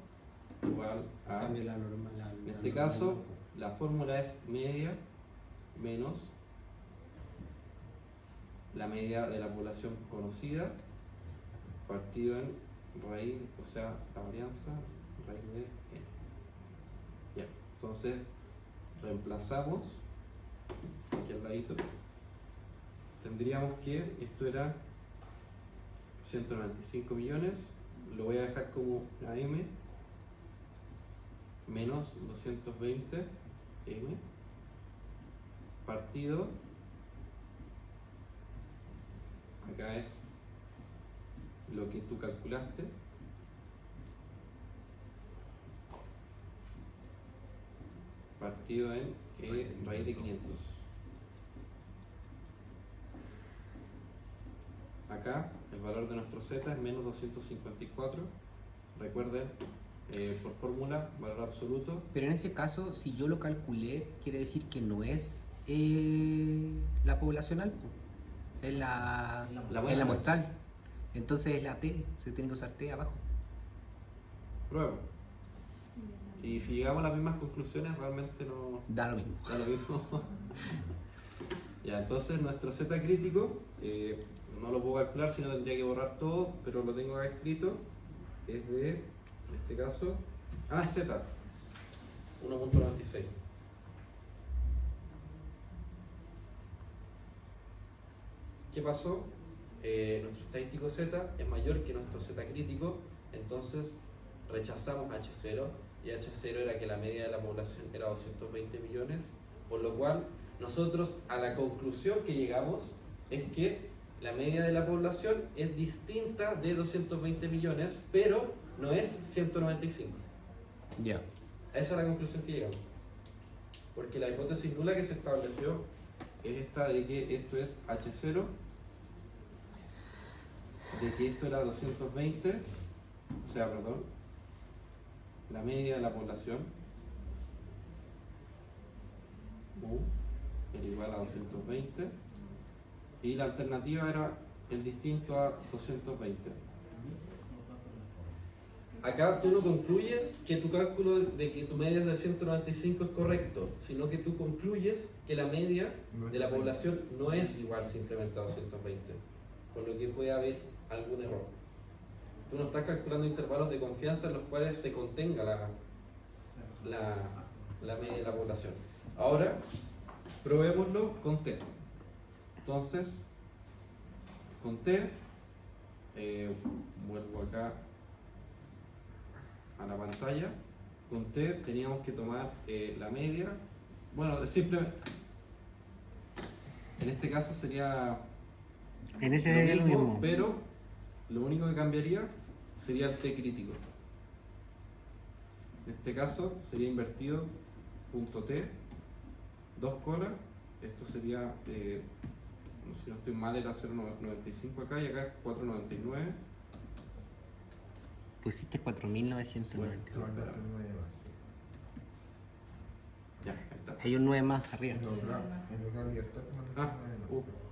igual a... Cambio la normal. En este caso, la fórmula es media menos la media de la población conocida partido en raíz, o sea, la varianza, raíz de n. Ya, entonces reemplazamos aquí al ladito. Tendríamos que esto era 195 millones, lo voy a dejar como la M menos 220 M partido, acá es lo que tú calculaste, partido en raíz de 500. Acá el valor de nuestro Z es menos 254. Recuerden, por fórmula, valor absoluto. Pero en ese caso, si yo lo calculé, quiere decir que no es la poblacional, po. Es la muestra. muestral. Entonces es la T, se tiene que usar T abajo. Prueba. Y si llegamos a las mismas conclusiones, realmente no Da lo mismo. da lo mismo. Ya, entonces nuestro Z crítico no lo puedo calcular, sino tendría que borrar todo, pero lo tengo acá escrito. Es de, en este caso, Z, 1.96. ¿Qué pasó? Nuestro estadístico Z es mayor que nuestro Z crítico, entonces rechazamos H0, y H0 era que la media de la población era 220 millones, por lo cual nosotros a la conclusión que llegamos es que la media de la población es distinta de 220 millones, pero no es 195. Ya. Esa es la conclusión que llegamos. Porque la hipótesis nula que se estableció es esta de que esto es H0, de que esto era 220, o sea, perdón, la media de la población, U, era igual a 220, y la alternativa era el distinto a 220. Acá tú no concluyes que tu cálculo de que tu media es de 195 es correcto, sino que tú concluyes que la media de la población no es igual simplemente a 220, con lo que puede haber algún error. Tú no estás calculando intervalos de confianza en los cuales se contenga la media de la población. Ahora, probémoslo con T. Entonces, con T, vuelvo acá a la pantalla. Con T teníamos que tomar la media. Bueno, simplemente, en este caso sería En ese sería lo mismo. pero lo único que cambiaría sería el T crítico. En este caso sería invertido punto T, 2 colas. Esto sería, si no estoy mal, era 0.95 acá y acá es 4.99. Pusiste 4.990. Te mandaste un 9 más. Ya, ahí está. Hay un 9 más arriba. En lugar de libertad te mandaste Ah, un 9 más.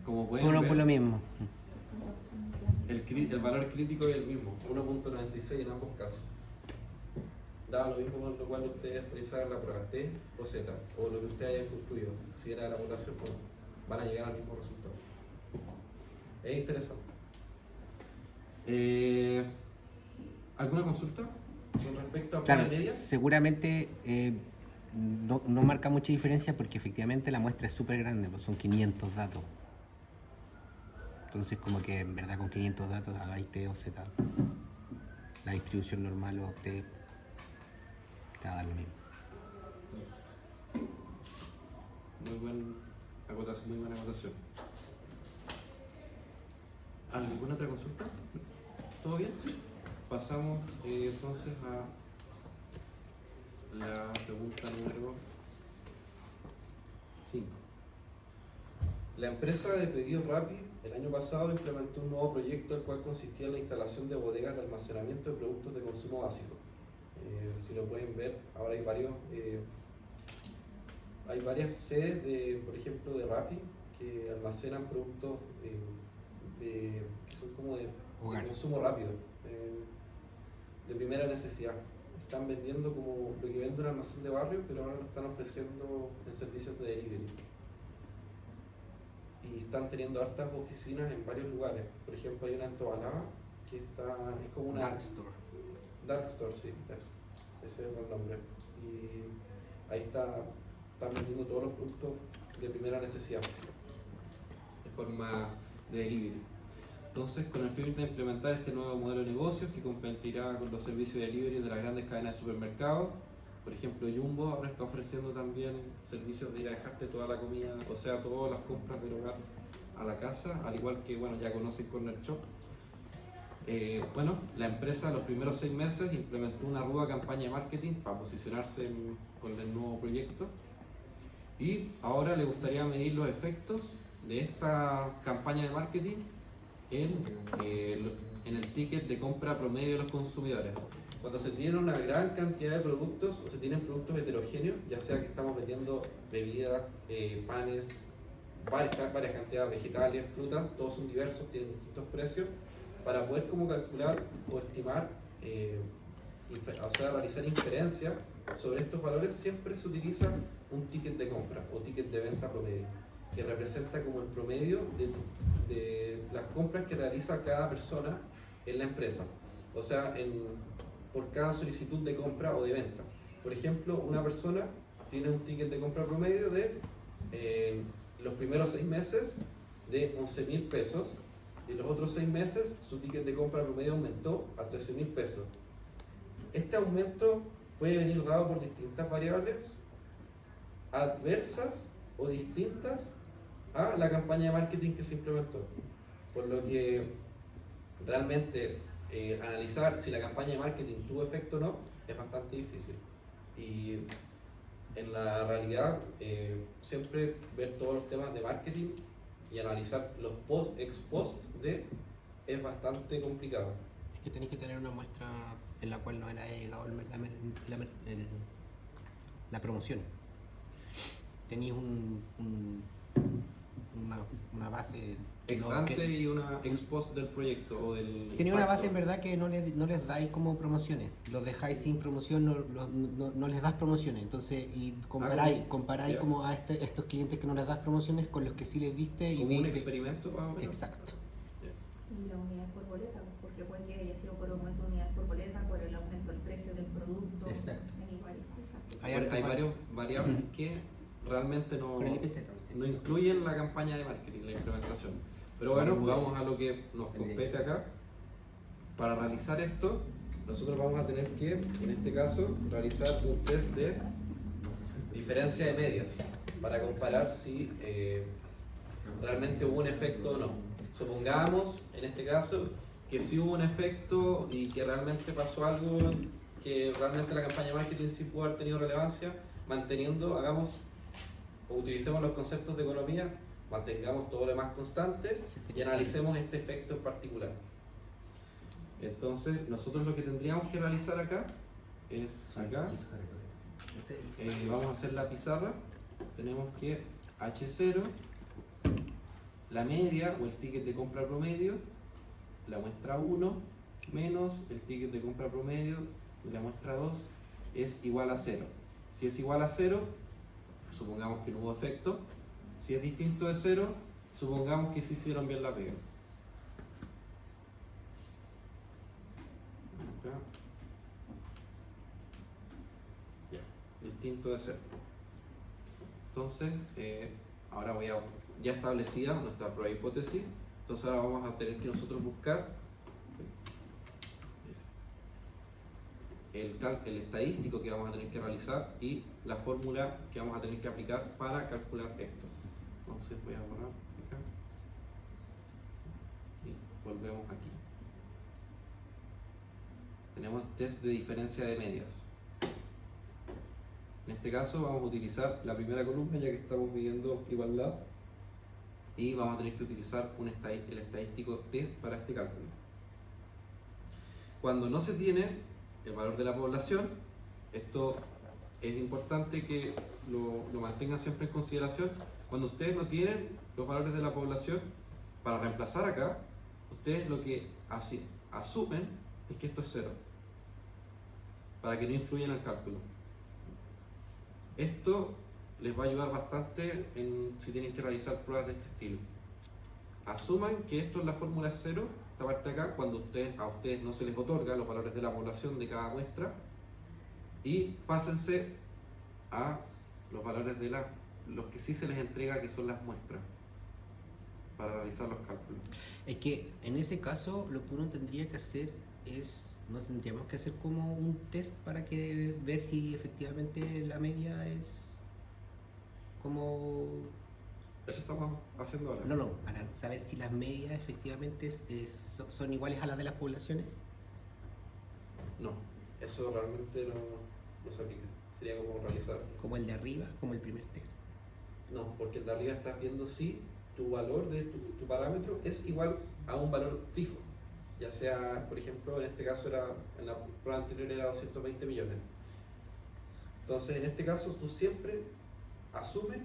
Como pueden Uno ver, por lo mismo. el valor crítico es el mismo, 1.96 en ambos casos. Daba lo mismo con lo cual ustedes realizaran la prueba T o Z, o lo que ustedes hayan concluido, si era de la población o no, van a llegar al mismo resultado. Es interesante. ¿Alguna consulta con respecto a Claro, la media? seguramente no marca mucha diferencia porque efectivamente la muestra es súper grande, pues son 500 datos. Entonces como que en verdad con 500 datos hagáis T o Z. La distribución normal o T te va a dar lo mismo. Muy buena acotación. ¿Alguna otra consulta? ¿Todo bien? Pasamos entonces a la pregunta número 5. La empresa de pedidos Rappi el año pasado implementó un nuevo proyecto el cual consistía en la instalación de bodegas de almacenamiento de productos de consumo básico. Si lo pueden ver, ahora hay varias sedes por ejemplo, de Rappi que almacenan productos que son como de consumo rápido, de primera necesidad. Están vendiendo como lo que vende un almacén de barrio, pero ahora lo están ofreciendo en servicios de delivery. Y están teniendo hartas oficinas en varios lugares. Por ejemplo, hay una en Tobalaba que es como una Dark Store. Dark Store, sí, eso. Ese es el nombre. Y ahí están vendiendo todos los productos de primera necesidad de forma de delivery. Entonces, con el fin de implementar este nuevo modelo de negocios que competirá con los servicios de delivery de las grandes cadenas de supermercados, por ejemplo, Jumbo ahora está ofreciendo también servicios de ir a dejarte toda la comida, o sea, todas las compras del hogar a la casa, al igual que, bueno, ya conocen Corner Shop. La empresa los primeros 6 meses implementó una ruda campaña de marketing para posicionarse con el nuevo proyecto, y ahora le gustaría medir los efectos de esta campaña de marketing en el ticket de compra promedio de los consumidores. Cuando se tiene una gran cantidad de productos o se tienen productos heterogéneos, ya sea que estamos vendiendo bebidas, panes, varias cantidades, vegetales, frutas, todos son diversos, tienen distintos precios, para poder como calcular o estimar, realizar inferencias sobre estos valores siempre se utiliza un ticket de compra o ticket de venta promedio, que representa como el promedio de las compras que realiza cada persona en la empresa. O sea, por cada solicitud de compra o de venta. Por ejemplo, una persona tiene un ticket de compra promedio de los primeros 6 meses de 11.000 pesos y los otros 6 meses su ticket de compra promedio aumentó a 13.000 pesos. Este aumento puede venir dado por distintas variables adversas o distintas a la campaña de marketing que se implementó. Por lo que realmente analizar si la campaña de marketing tuvo efecto o no es bastante difícil. Y en la realidad, siempre ver todos los temas de marketing y analizar los ex post es bastante complicado. Es que tenéis que tener una muestra en la cual no haya llegado la promoción. Tenéis una base Ex ante y una ex post del proyecto o del Tenía una base en impacto. verdad que no les dais como promociones, los dejáis sin promoción, no les das promociones, entonces y comparáis Ya. como a estos clientes que no les das promociones con los que sí les diste y Como un veis que- experimento más o menos. Exacto. Y la unidad por boleta, porque puede que haya sido por aumento de unidades por boleta, por el aumento del precio del producto, Exacto. hay varias cosas. Hay varios variables que realmente Con el IPC también. no incluyen la campaña de marketing, la implementación. Pero bueno, vamos a lo que nos compete acá. Para realizar esto, nosotros vamos a tener que, en este caso, realizar un test de diferencia de medias para comparar si realmente hubo un efecto o no. Supongamos, en este caso, que sí hubo un efecto y que realmente pasó algo que realmente la campaña de marketing sí pudo haber tenido relevancia, manteniendo, hagamos o utilicemos los conceptos de economía, mantengamos todo lo demás constante y analicemos este efecto en particular. Entonces, nosotros lo que tendríamos que realizar acá es acá, vamos a hacer la pizarra, tenemos que H0, la media o el ticket de compra promedio, la muestra 1 menos el ticket de compra promedio de la muestra 2 es igual a 0. Si es igual a 0, supongamos que no hubo efecto. Si es distinto de 0, supongamos que sí hicieron bien la pega. Acá. Ya, distinto de 0. Entonces, ahora ya establecida nuestra prueba de hipótesis, entonces ahora vamos a tener que nosotros buscar el estadístico que vamos a tener que realizar y la fórmula que vamos a tener que aplicar para calcular esto. Entonces voy a borrar acá y volvemos aquí. Tenemos test de diferencia de medias. En este caso vamos a utilizar la primera columna ya que estamos midiendo igualdad y vamos a tener que utilizar el estadístico T para este cálculo. Cuando no se tiene el valor de la población, esto es importante que lo mantengan siempre en consideración. Cuando ustedes no tienen los valores de la población, para reemplazar acá, ustedes lo que asumen es que esto es 0, para que no influya en el cálculo. Esto les va a ayudar bastante si tienen que realizar pruebas de este estilo. Asuman que esto es la fórmula 0, esta parte de acá, cuando a ustedes no se les otorga los valores de la población de cada muestra, y pásense a los valores de los que sí se les entrega, que son las muestras, para realizar los cálculos. Es que en ese caso lo que uno tendría que hacer es, nos tendríamos que hacer como un test para que ver si efectivamente la media es como... Eso estamos haciendo ahora. No, para saber si las medias efectivamente son iguales a las de las poblaciones. No, eso realmente no se aplica. Sería como realizar. Como el de arriba, como el primer test. No, porque el de arriba estás viendo si tu valor de tu parámetro es igual a un valor fijo. Ya sea, por ejemplo, en este caso en la prueba anterior era 220 millones. Entonces, en este caso, tú siempre asumes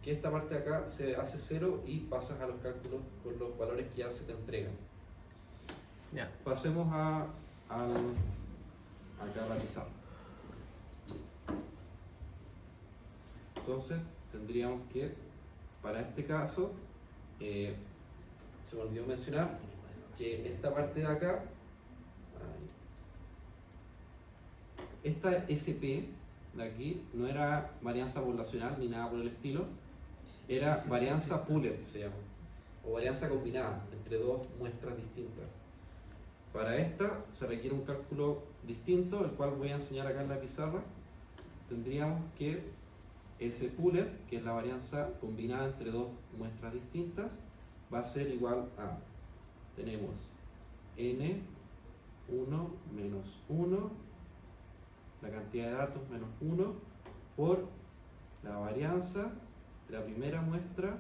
que esta parte de acá se hace 0 y pasas a los cálculos con los valores que ya se te entregan. Ya. Pasemos acá a la pizarra. Entonces tendríamos que, para este caso, se me olvidó mencionar que esta parte de acá, esta SP de aquí no era varianza poblacional ni nada por el estilo, era varianza pooled, se llama, o varianza combinada entre dos muestras distintas. Para esta se requiere un cálculo distinto, el cual voy a enseñar acá en la pizarra. Tendríamos que ese pooled, que es la varianza combinada entre dos muestras distintas, va a ser igual a, tenemos n1 menos 1, la cantidad de datos menos 1, por la varianza de la primera muestra,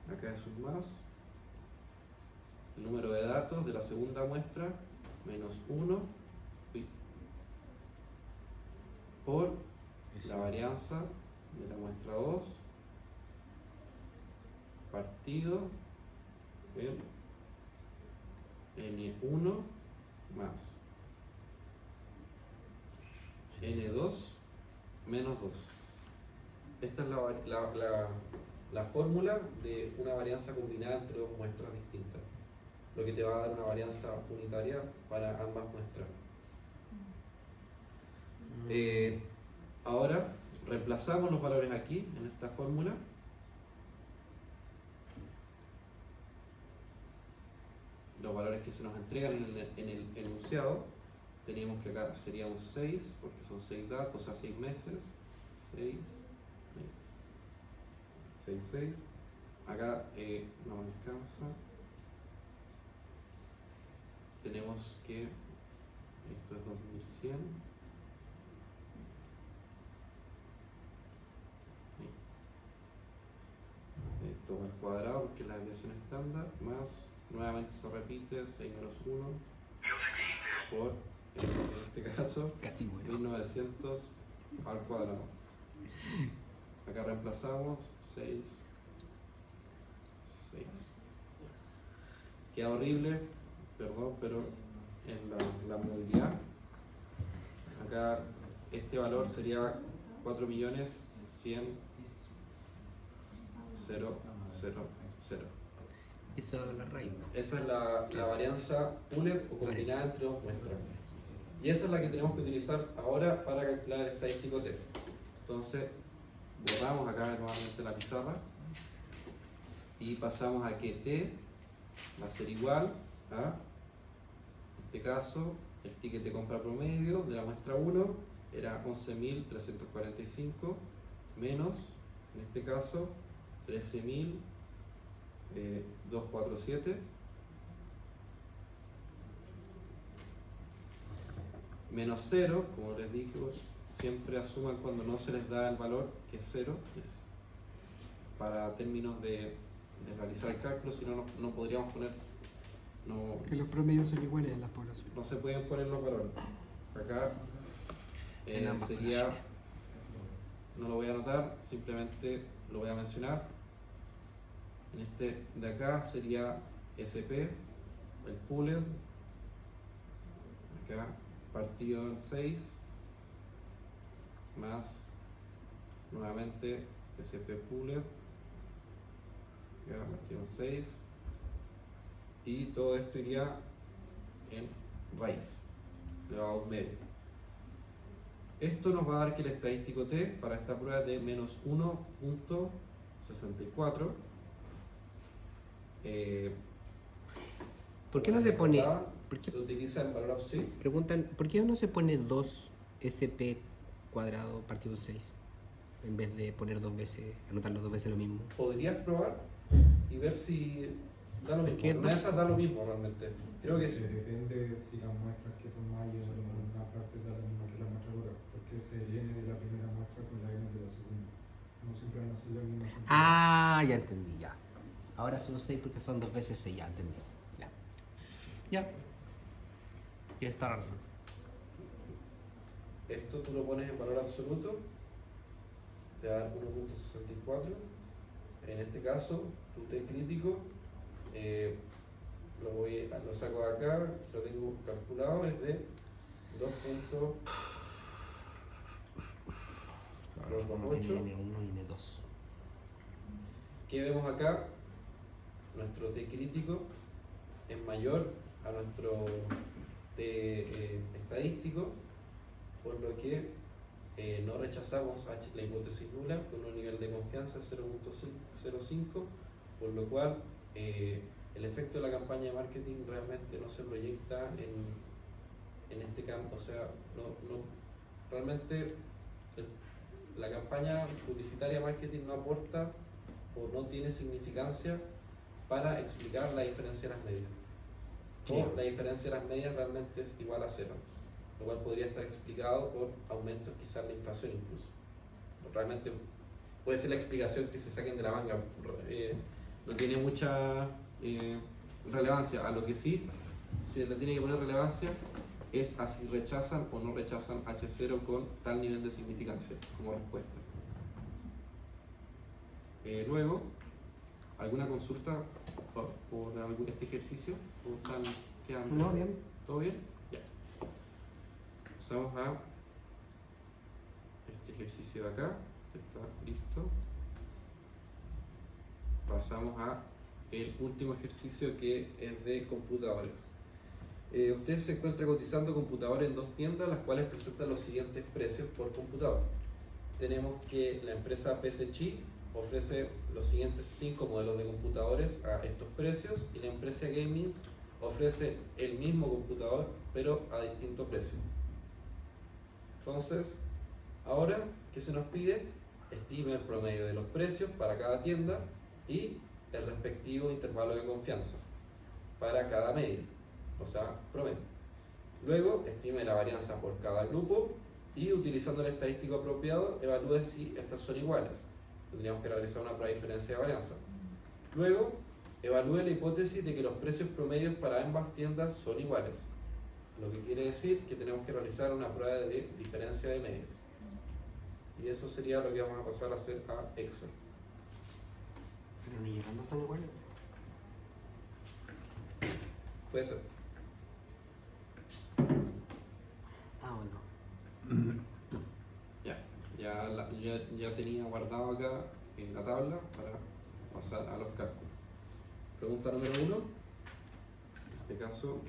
acá es un más, el número de datos de la segunda muestra menos 1, por la varianza de la muestra 2 partido el n1 más n2 menos 2. Esta es la fórmula de una varianza combinada entre dos muestras distintas, lo que te va a dar una varianza unitaria para ambas muestras. Ahora reemplazamos los valores aquí en esta fórmula. Los valores que se nos entregan en el enunciado, teníamos que acá sería un 6, porque son 6 datos, o sea 6 meses. 6, 6, 6. Acá no me alcanza. Tenemos que, esto es 2100. Esto al cuadrado, porque es la desviación estándar, más, nuevamente se repite, 6 menos 1, por, en este caso, 1900 al cuadrado. Acá reemplazamos 6, 6. Queda horrible, perdón, pero en la modalidad, acá este valor sería 4.100.000. Esa es la raíz. Esa es la varianza pooled o combinada entre dos muestras. Y esa es la que tenemos que utilizar ahora para calcular el estadístico T. Entonces, borramos acá nuevamente la pizarra y pasamos a que T va a ser igual a, en este caso, el ticket de compra promedio de la muestra 1 era 11.345 menos, en este caso, 13.247 menos 0, como les dije, siempre asuman cuando no se les da el valor que es 0, para términos de realizar el cálculo, si no, no podríamos poner, Que los promedios son iguales en las poblaciones. no se pueden poner los valores. Acá En ambas sería, poblaciones. no lo voy a anotar, simplemente lo voy a mencionar. En este de acá sería SP, el pooled, acá partido en 6, más nuevamente SP pooled, acá partido en 6, y todo esto iría en raíz, elevado a un medio. Esto nos va a dar que el estadístico T para esta prueba es de menos 1.64. ¿Por qué no se pone? ¿Por qué se utiliza el valor absoluto? Preguntan, ¿por qué no se pone 2 SP cuadrado partido 6? En vez de poner dos veces, anotarlo dos veces lo mismo. Podrías probar y ver si da lo ¿Por mismo. qué Una no? de esas da lo mismo realmente. Creo que sí. Depende si las muestras que tomáis en una parte da lo mismo que la muestra otra, porque es el n de la primera muestra con la n de la segunda. No siempre van a ser la misma cantidad. Ah, ya entendí, ya. Ahora son 6 porque son dos veces 6, ya entendí. Ya. Ya. Tienes toda la razón. Esto tú lo pones en valor absoluto, te da 1.64. En este caso, tu T crítico, lo saco de acá, lo tengo calculado, es de 2. 228. N1 y N2. ¿Qué vemos acá? Nuestro T crítico es mayor a nuestro T estadístico, por lo que no rechazamos la hipótesis nula con un nivel de confianza de 0.05, por lo cual el efecto de la campaña de marketing realmente no se proyecta en este campo. O sea, realmente la campaña publicitaria marketing no aporta o no tiene significancia para explicar la diferencia de las medias. O la diferencia de las medias realmente es igual a cero, lo cual podría estar explicado por aumentos quizás de inflación incluso. Realmente puede ser la explicación que se saquen de la manga, no tiene mucha relevancia. A lo que sí se le tiene que poner relevancia es a si rechazan o no rechazan H0 con tal nivel de significancia como respuesta. Luego, ¿alguna consulta por este ejercicio? ¿O están quedando? No, bien. ¿Todo bien? Ya. Pasamos a este ejercicio de acá, que está listo. Pasamos a el último ejercicio, que es de computadores. Usted se encuentra cotizando computadores en 2 tiendas, las cuales presentan los siguientes precios por computador. Tenemos que la empresa PSC ofrece los siguientes 5 modelos de computadores a estos precios, y la empresa Gaming ofrece el mismo computador pero a distinto precio. Entonces, ahora, ¿qué se nos pide? Estime el promedio de los precios para cada tienda y el respectivo intervalo de confianza para cada media, o sea, promedio. Luego, estime la varianza por cada grupo y, utilizando el estadístico apropiado, evalúe si estas son iguales. Tendríamos que realizar una prueba de diferencia de varianza. Luego, evalúe la hipótesis de que los precios promedios para ambas tiendas son iguales, lo que quiere decir que tenemos que realizar una prueba de diferencia de medias. Y eso sería lo que vamos a pasar a hacer a Excel. Pero ni llegando son iguales. Puede ser. Ah, bueno. Ya tenía guardado acá en la tabla para pasar a los cálculos. Pregunta número 1. En este caso,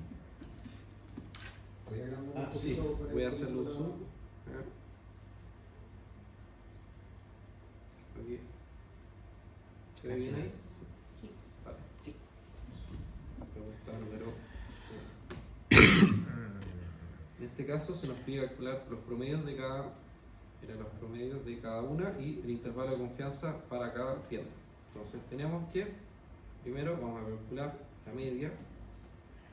¿Podría agrandar un sí, poquito por el voy a hacerlo un computador? zoom. Aquí. ¿Se ve bien ahí? Sí. Vale. Sí. Pregunta número 1. En este caso se nos pide calcular los promedios de cada una y el intervalo de confianza para cada tienda. Entonces tenemos que, primero vamos a calcular la media.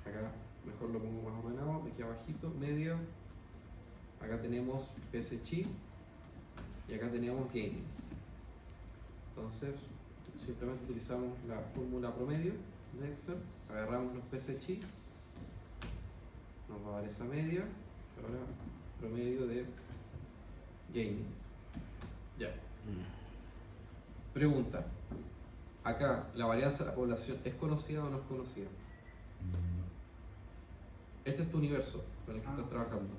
Acá mejor lo pongo más ordenado, aquí abajito, media. Acá tenemos PSC y acá tenemos Gainings. Entonces simplemente utilizamos la fórmula promedio de Excel, agarramos los PSC, nos va a dar esa media, ahora promedio de Gainings. Ya. Pregunta. Acá, ¿la varianza de la población es conocida o no es conocida? Este es tu universo con el que estás trabajando.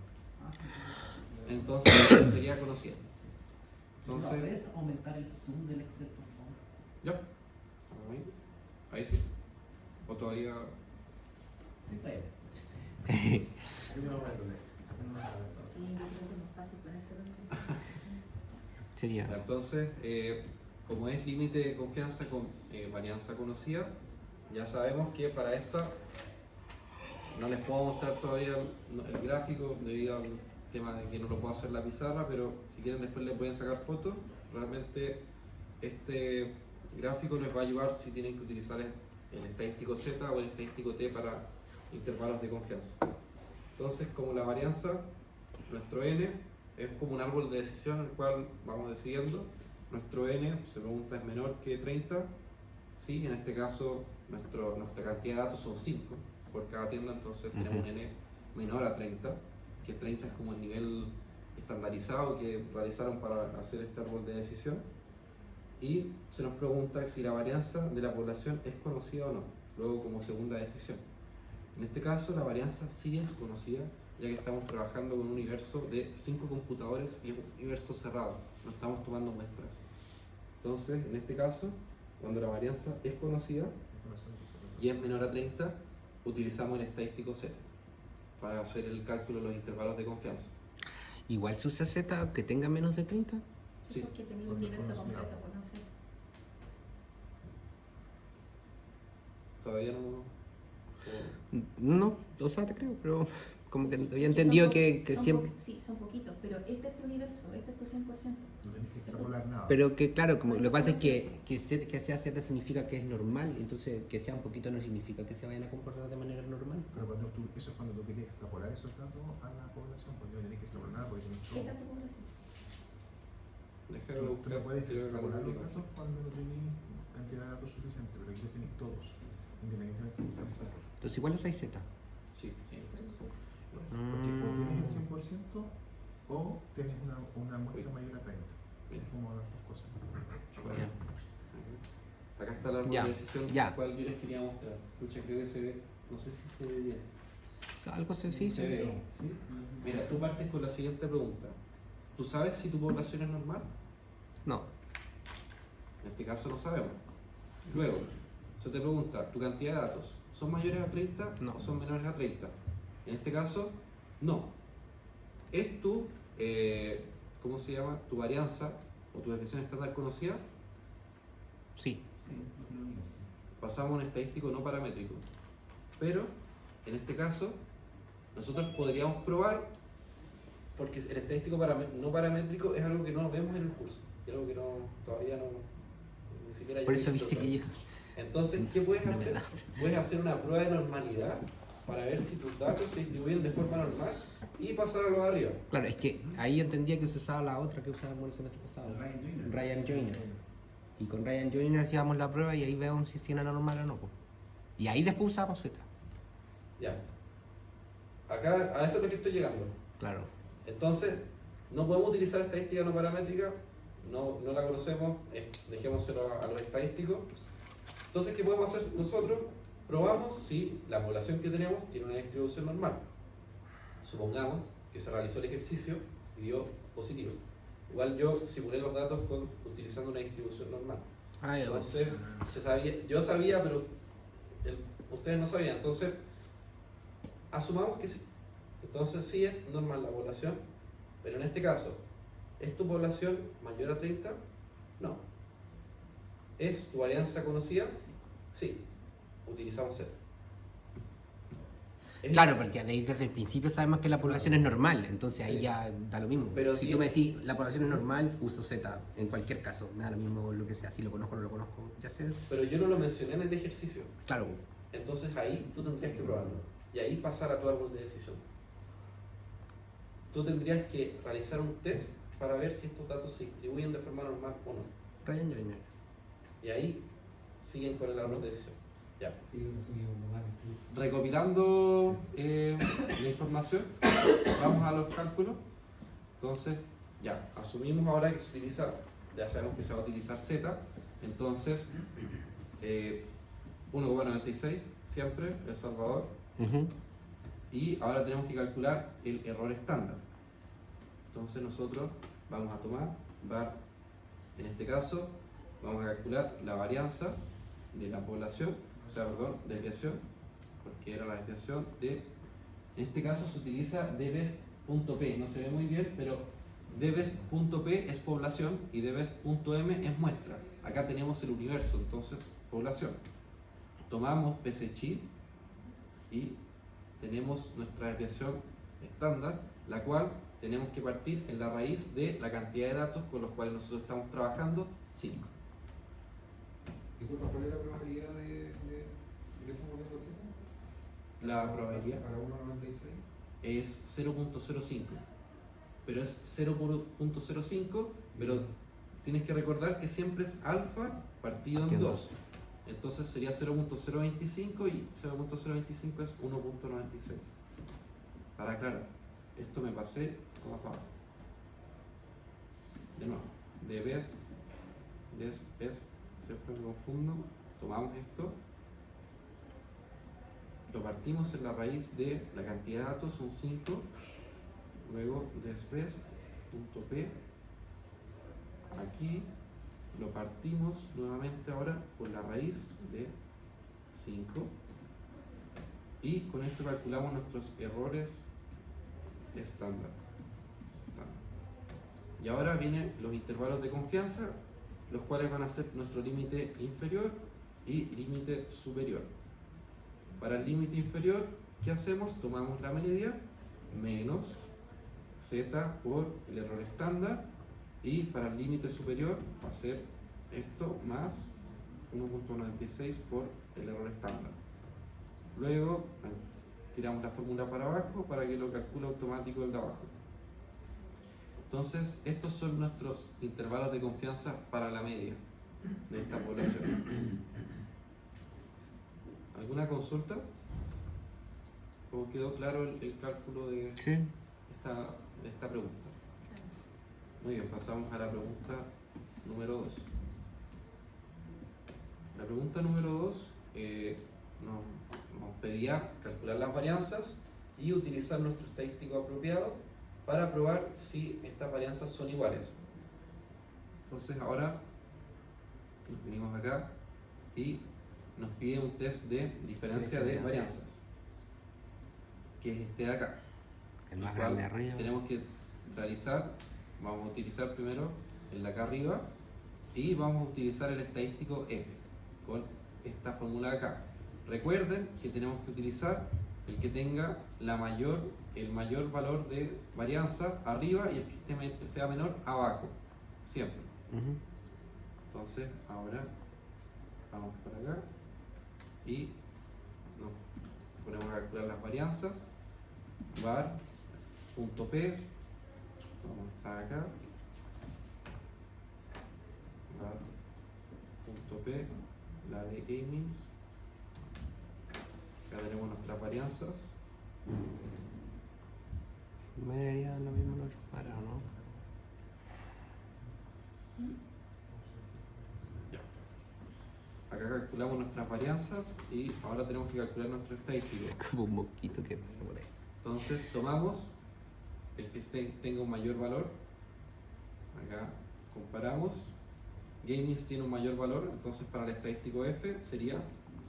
Entonces, sería conocida. Entonces, ¿Puedes aumentar el zoom del Excel, por favor? ya. Ahí sí. O todavía. Sí, está bien. Sí, yo creo que es más fácil ponérselo en Sería. Entonces, como es límite de confianza con varianza conocida, ya sabemos que para esta no les puedo mostrar todavía el gráfico debido al tema de que no lo puedo hacer en la pizarra, pero si quieren después les pueden sacar fotos. Realmente este gráfico les va a ayudar si tienen que utilizar el estadístico Z o el estadístico T para intervalos de confianza. Entonces, como la varianza, nuestro N es como un árbol de decisión en el cual vamos decidiendo. Nuestro N, se pregunta, ¿es menor que 30? Sí, en este caso nuestra cantidad de datos son 5 por cada tienda, entonces tenemos un N menor a 30, que 30 es como el nivel estandarizado que realizaron para hacer este árbol de decisión. Y se nos pregunta si la varianza de la población es conocida o no, luego como segunda decisión. En este caso la varianza sí es conocida ya que estamos trabajando con un universo de 5 computadores y un universo cerrado, no estamos tomando muestras. Entonces, en este caso, cuando la varianza es conocida y es menor a 30, utilizamos el estadístico Z para hacer el cálculo de los intervalos de confianza. Igual se usa Z aunque tenga menos de 30. Sí, Sí. porque tenía un Porque universo conocía. completo, conocer. Todavía no... No, o sea, te creo, pero como que había son entendido po- que son siempre... sí, son poquitos, pero este es tu universo, este es tu 100%. No tenés que extrapolar nada. Pero que claro, como Por lo que eso pasa es conocía. que sea Z significa que es normal, entonces que sea un poquito no significa que se vayan a comportar de manera normal. Pero eso es cuando tú querías extrapolar esos datos a la población, porque no tenés que extrapolar nada, porque tenés ¿Qué todo. está tu población? Déjame Tú no buscar, puedes quiero extrapolar los calcular. datos cuando no tenés cantidad de datos suficiente, pero aquí los tenés todos, independientemente de que sean pocos. Entonces igual usáis Z. Sí, sí. Porque o tienes el 100% o tienes una muestra mayor a 30. Es como las dos cosas. Bueno. Acá está el árbol Ya, de decisión, ya. el cual yo les quería mostrar. Escucha, creo que se ve, no sé si se ve bien. Algo sencillo. Se ve, ¿sí? Mira, tú partes con la siguiente pregunta. ¿Tú sabes si tu población es normal? No. En este caso no sabemos. Luego, se te pregunta, ¿tu cantidad de datos son mayores a 30 No. o son menores a 30? En este caso, no. ¿Es tu, cómo se llama, tu varianza o tu desviación estándar conocida? Sí. Pasamos a un estadístico no paramétrico. Pero, en este caso, nosotros podríamos probar, porque el estadístico no paramétrico es algo que no vemos en el curso, es algo que todavía no, ni siquiera yo Por he eso visto viste que yo... Entonces, ¿qué puedes No me hacer? da. Puedes hacer una prueba de normalidad para ver si tus datos se distribuyen de forma normal y pasar a lo de arriba. Claro, es que ahí yo entendía que se usaba la otra que usábamos el semestre pasado. Ryan Joyner. Y con Ryan Joyner hacíamos la prueba y ahí vemos si era normal o no. Po. Y ahí después usábamos Z. Ya. Acá, a eso es lo que estoy llegando. Claro. Entonces, no podemos utilizar estadística no paramétrica, no la conocemos, dejémoselo a los estadísticos. Entonces, ¿qué podemos hacer nosotros? Probamos si la población que tenemos tiene una distribución normal. Supongamos que se realizó el ejercicio y dio positivo. Igual yo simulé los datos utilizando una distribución normal. Ah, ya, bueno. Entonces, yo sabía, pero ustedes no sabían. Entonces, asumamos que sí. Entonces sí es normal la población, pero en este caso, ¿es tu población mayor a 30? No. ¿Es tu varianza conocida? Sí. Utilizamos Z. Claro, porque de ahí desde el principio sabemos que la población es normal, entonces ahí Sí. ya da lo mismo. Pero si tú me decís la población es normal, uso Z en cualquier caso, me da lo mismo lo que sea, si lo conozco o no lo conozco, ya sé. Pero yo no lo mencioné en el ejercicio. Claro, Entonces ahí tú tendrías que probarlo. Y ahí pasar a tu árbol de decisión. Tú tendrías que realizar un test para ver si estos datos se distribuyen de forma normal o no. Ryan Joyner. Y ahí siguen con el árbol de decisión. Ya. Sí, resumimos nomás. Recopilando la información, vamos a los cálculos. Entonces, ya, asumimos ahora que se utiliza, ya sabemos que se va a utilizar Z. Entonces, 1,96 siempre, El Salvador. Y ahora tenemos que calcular el error estándar. Entonces nosotros vamos a tomar, en este caso, vamos a calcular la varianza de la población, o sea, perdón, desviación, porque era la desviación de, en este caso se utiliza dbest.p, no se ve muy bien, pero dbest.p es población y dbest.m es muestra. Acá tenemos el universo, entonces población. Tomamos PCCHI y tenemos nuestra desviación estándar, la cual tenemos que partir en la raíz de la cantidad de datos con los cuales nosotros estamos trabajando, 5. Disculpa, ¿cuál es la probabilidad de que estamos poniendo el Z? La probabilidad Para 1,96. es 0.05, pero es 0.05, pero tienes que recordar que siempre es alfa partido en 2. Entonces sería 0.025 y 0.025 es 1.96. Para aclarar, esto me pasé como para abajo. De nuevo, dbest, siempre me confundo. Tomamos esto lo partimos en la raíz de la cantidad de datos, son 5, luego de express.p, aquí lo partimos nuevamente ahora por la raíz de 5 y con esto calculamos nuestros errores estándar. Y ahora vienen los intervalos de confianza, los cuales van a ser nuestro límite inferior y límite superior. Para el límite inferior, ¿qué hacemos? Tomamos la media menos z por el error estándar, y para el límite superior va a ser esto más 1.96 por el error estándar. Luego tiramos la fórmula para abajo para que lo calcule automático el de abajo. Entonces, estos son nuestros intervalos de confianza para la media de esta población. ¿Alguna consulta? ¿O quedó claro el cálculo de esta pregunta? Muy bien, pasamos a la pregunta número 2. La pregunta número 2 nos pedía calcular las varianzas y utilizar nuestro estadístico apropiado para probar si estas varianzas son iguales. Entonces ahora nos venimos acá y nos pide un test de diferencia de varianzas, que es este de acá. El más grande arriba. Tenemos que realizar, vamos a utilizar primero el de acá arriba y vamos a utilizar el estadístico F con esta fórmula de acá. Recuerden que tenemos que utilizar el que tenga el mayor valor de varianza arriba y el que sea menor abajo, siempre. Entonces ahora vamos para acá y nos ponemos a calcular las varianzas. var.p, vamos a estar acá, var.p, la de gamings. Acá tenemos nuestras varianzas. Me daría lo mismo lo para, ¿no? Ya. Acá calculamos nuestras varianzas y ahora tenemos que calcular nuestro estadístico. Como un mosquito que pasa por ahí. Entonces tomamos el que tenga un mayor valor. Acá comparamos. Gamings tiene un mayor valor, entonces para el estadístico F sería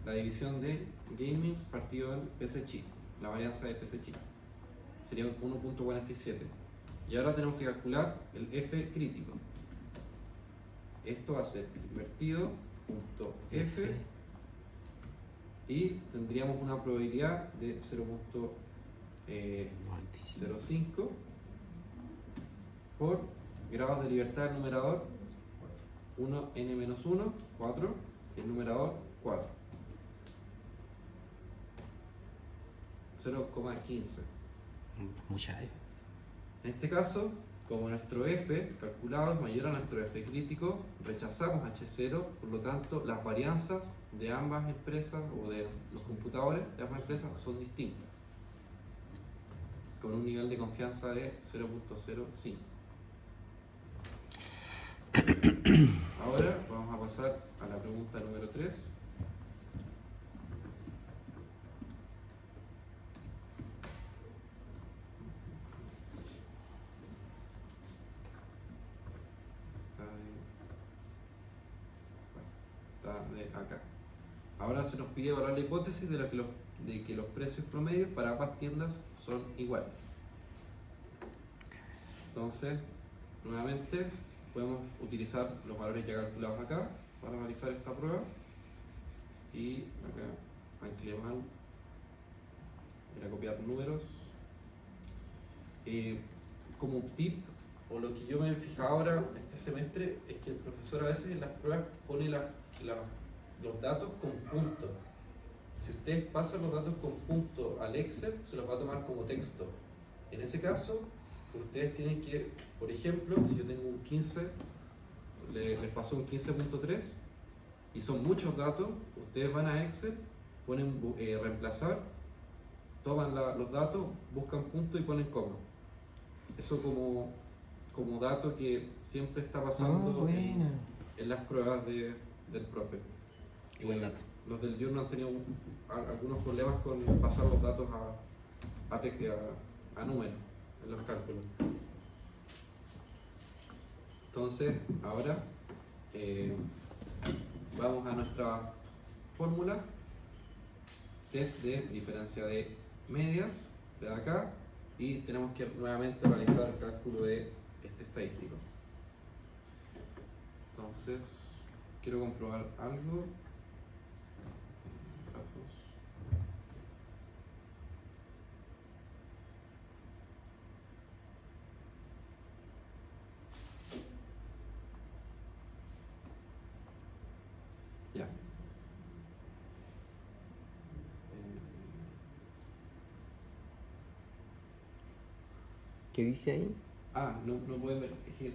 la división de Gamings partido en PC-chi, la varianza de PC-chi. Sería 1.47. Y ahora tenemos que calcular el F crítico. Esto va a ser invertido punto F y tendríamos una probabilidad de 0.05 por grados de libertad del numerador 1n-1, 4, y el numerador 4. 0,15. Mucha F. En este caso, como nuestro F calculado es mayor a nuestro F crítico, rechazamos H0, por lo tanto las varianzas de ambas empresas o de los computadores de ambas empresas son distintas, con un nivel de confianza de 0.05. Ahora vamos a pasar a la pregunta número 3. Está de acá. Ahora se nos pide evaluar la hipótesis de que los precios promedios para ambas tiendas son iguales. Entonces, nuevamente podemos utilizar los valores ya calculados acá para realizar esta prueba. Y acá, anclé mal, era copiar números. Como un tip, o lo que yo me he fijado ahora este semestre, es que el profesor a veces en las pruebas pone los datos con puntos. Si ustedes pasan los datos con puntos al Excel, se los va a tomar como texto. En ese caso, ustedes tienen que, por ejemplo, si yo tengo un 15, les pasó un 15.3 y son muchos datos, ustedes van a Excel, ponen reemplazar, toman los datos, buscan punto y ponen coma. Eso como dato que siempre está pasando en las pruebas del profe. Y buen dato. los del diurno han tenido algunos problemas con pasar los datos a números en los cálculos. Entonces, ahora vamos a nuestra fórmula, test de diferencia de medias, de acá, y tenemos que nuevamente realizar el cálculo de este estadístico. Entonces, quiero comprobar algo. Ya. ¿Qué dice ahí? No pueden ver. Es que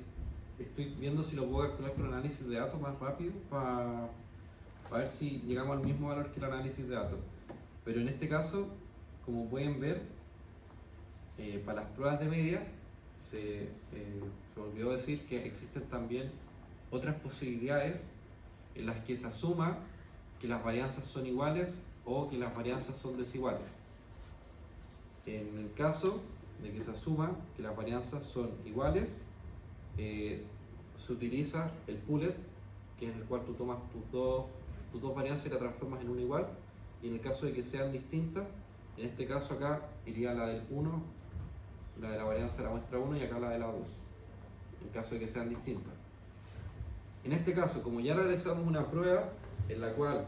estoy viendo si lo puedo calcular con análisis de datos más rápido para ver si llegamos al mismo valor que el análisis de datos. Pero en este caso, como pueden ver, para las pruebas de media se olvidó decir que existen también otras posibilidades en las que se asuma que las varianzas son iguales o que las varianzas son desiguales. En el caso de que se asuma que las varianzas son iguales, se utiliza el poolet, que es el cual tú tomas tus dos varianzas y las transformas en una igual, y en el caso de que sean distintas, en este caso acá iría la del 1, la de la varianza de la muestra 1, y acá la de la 2, en caso de que sean distintas. En este caso, como ya realizamos una prueba en la cual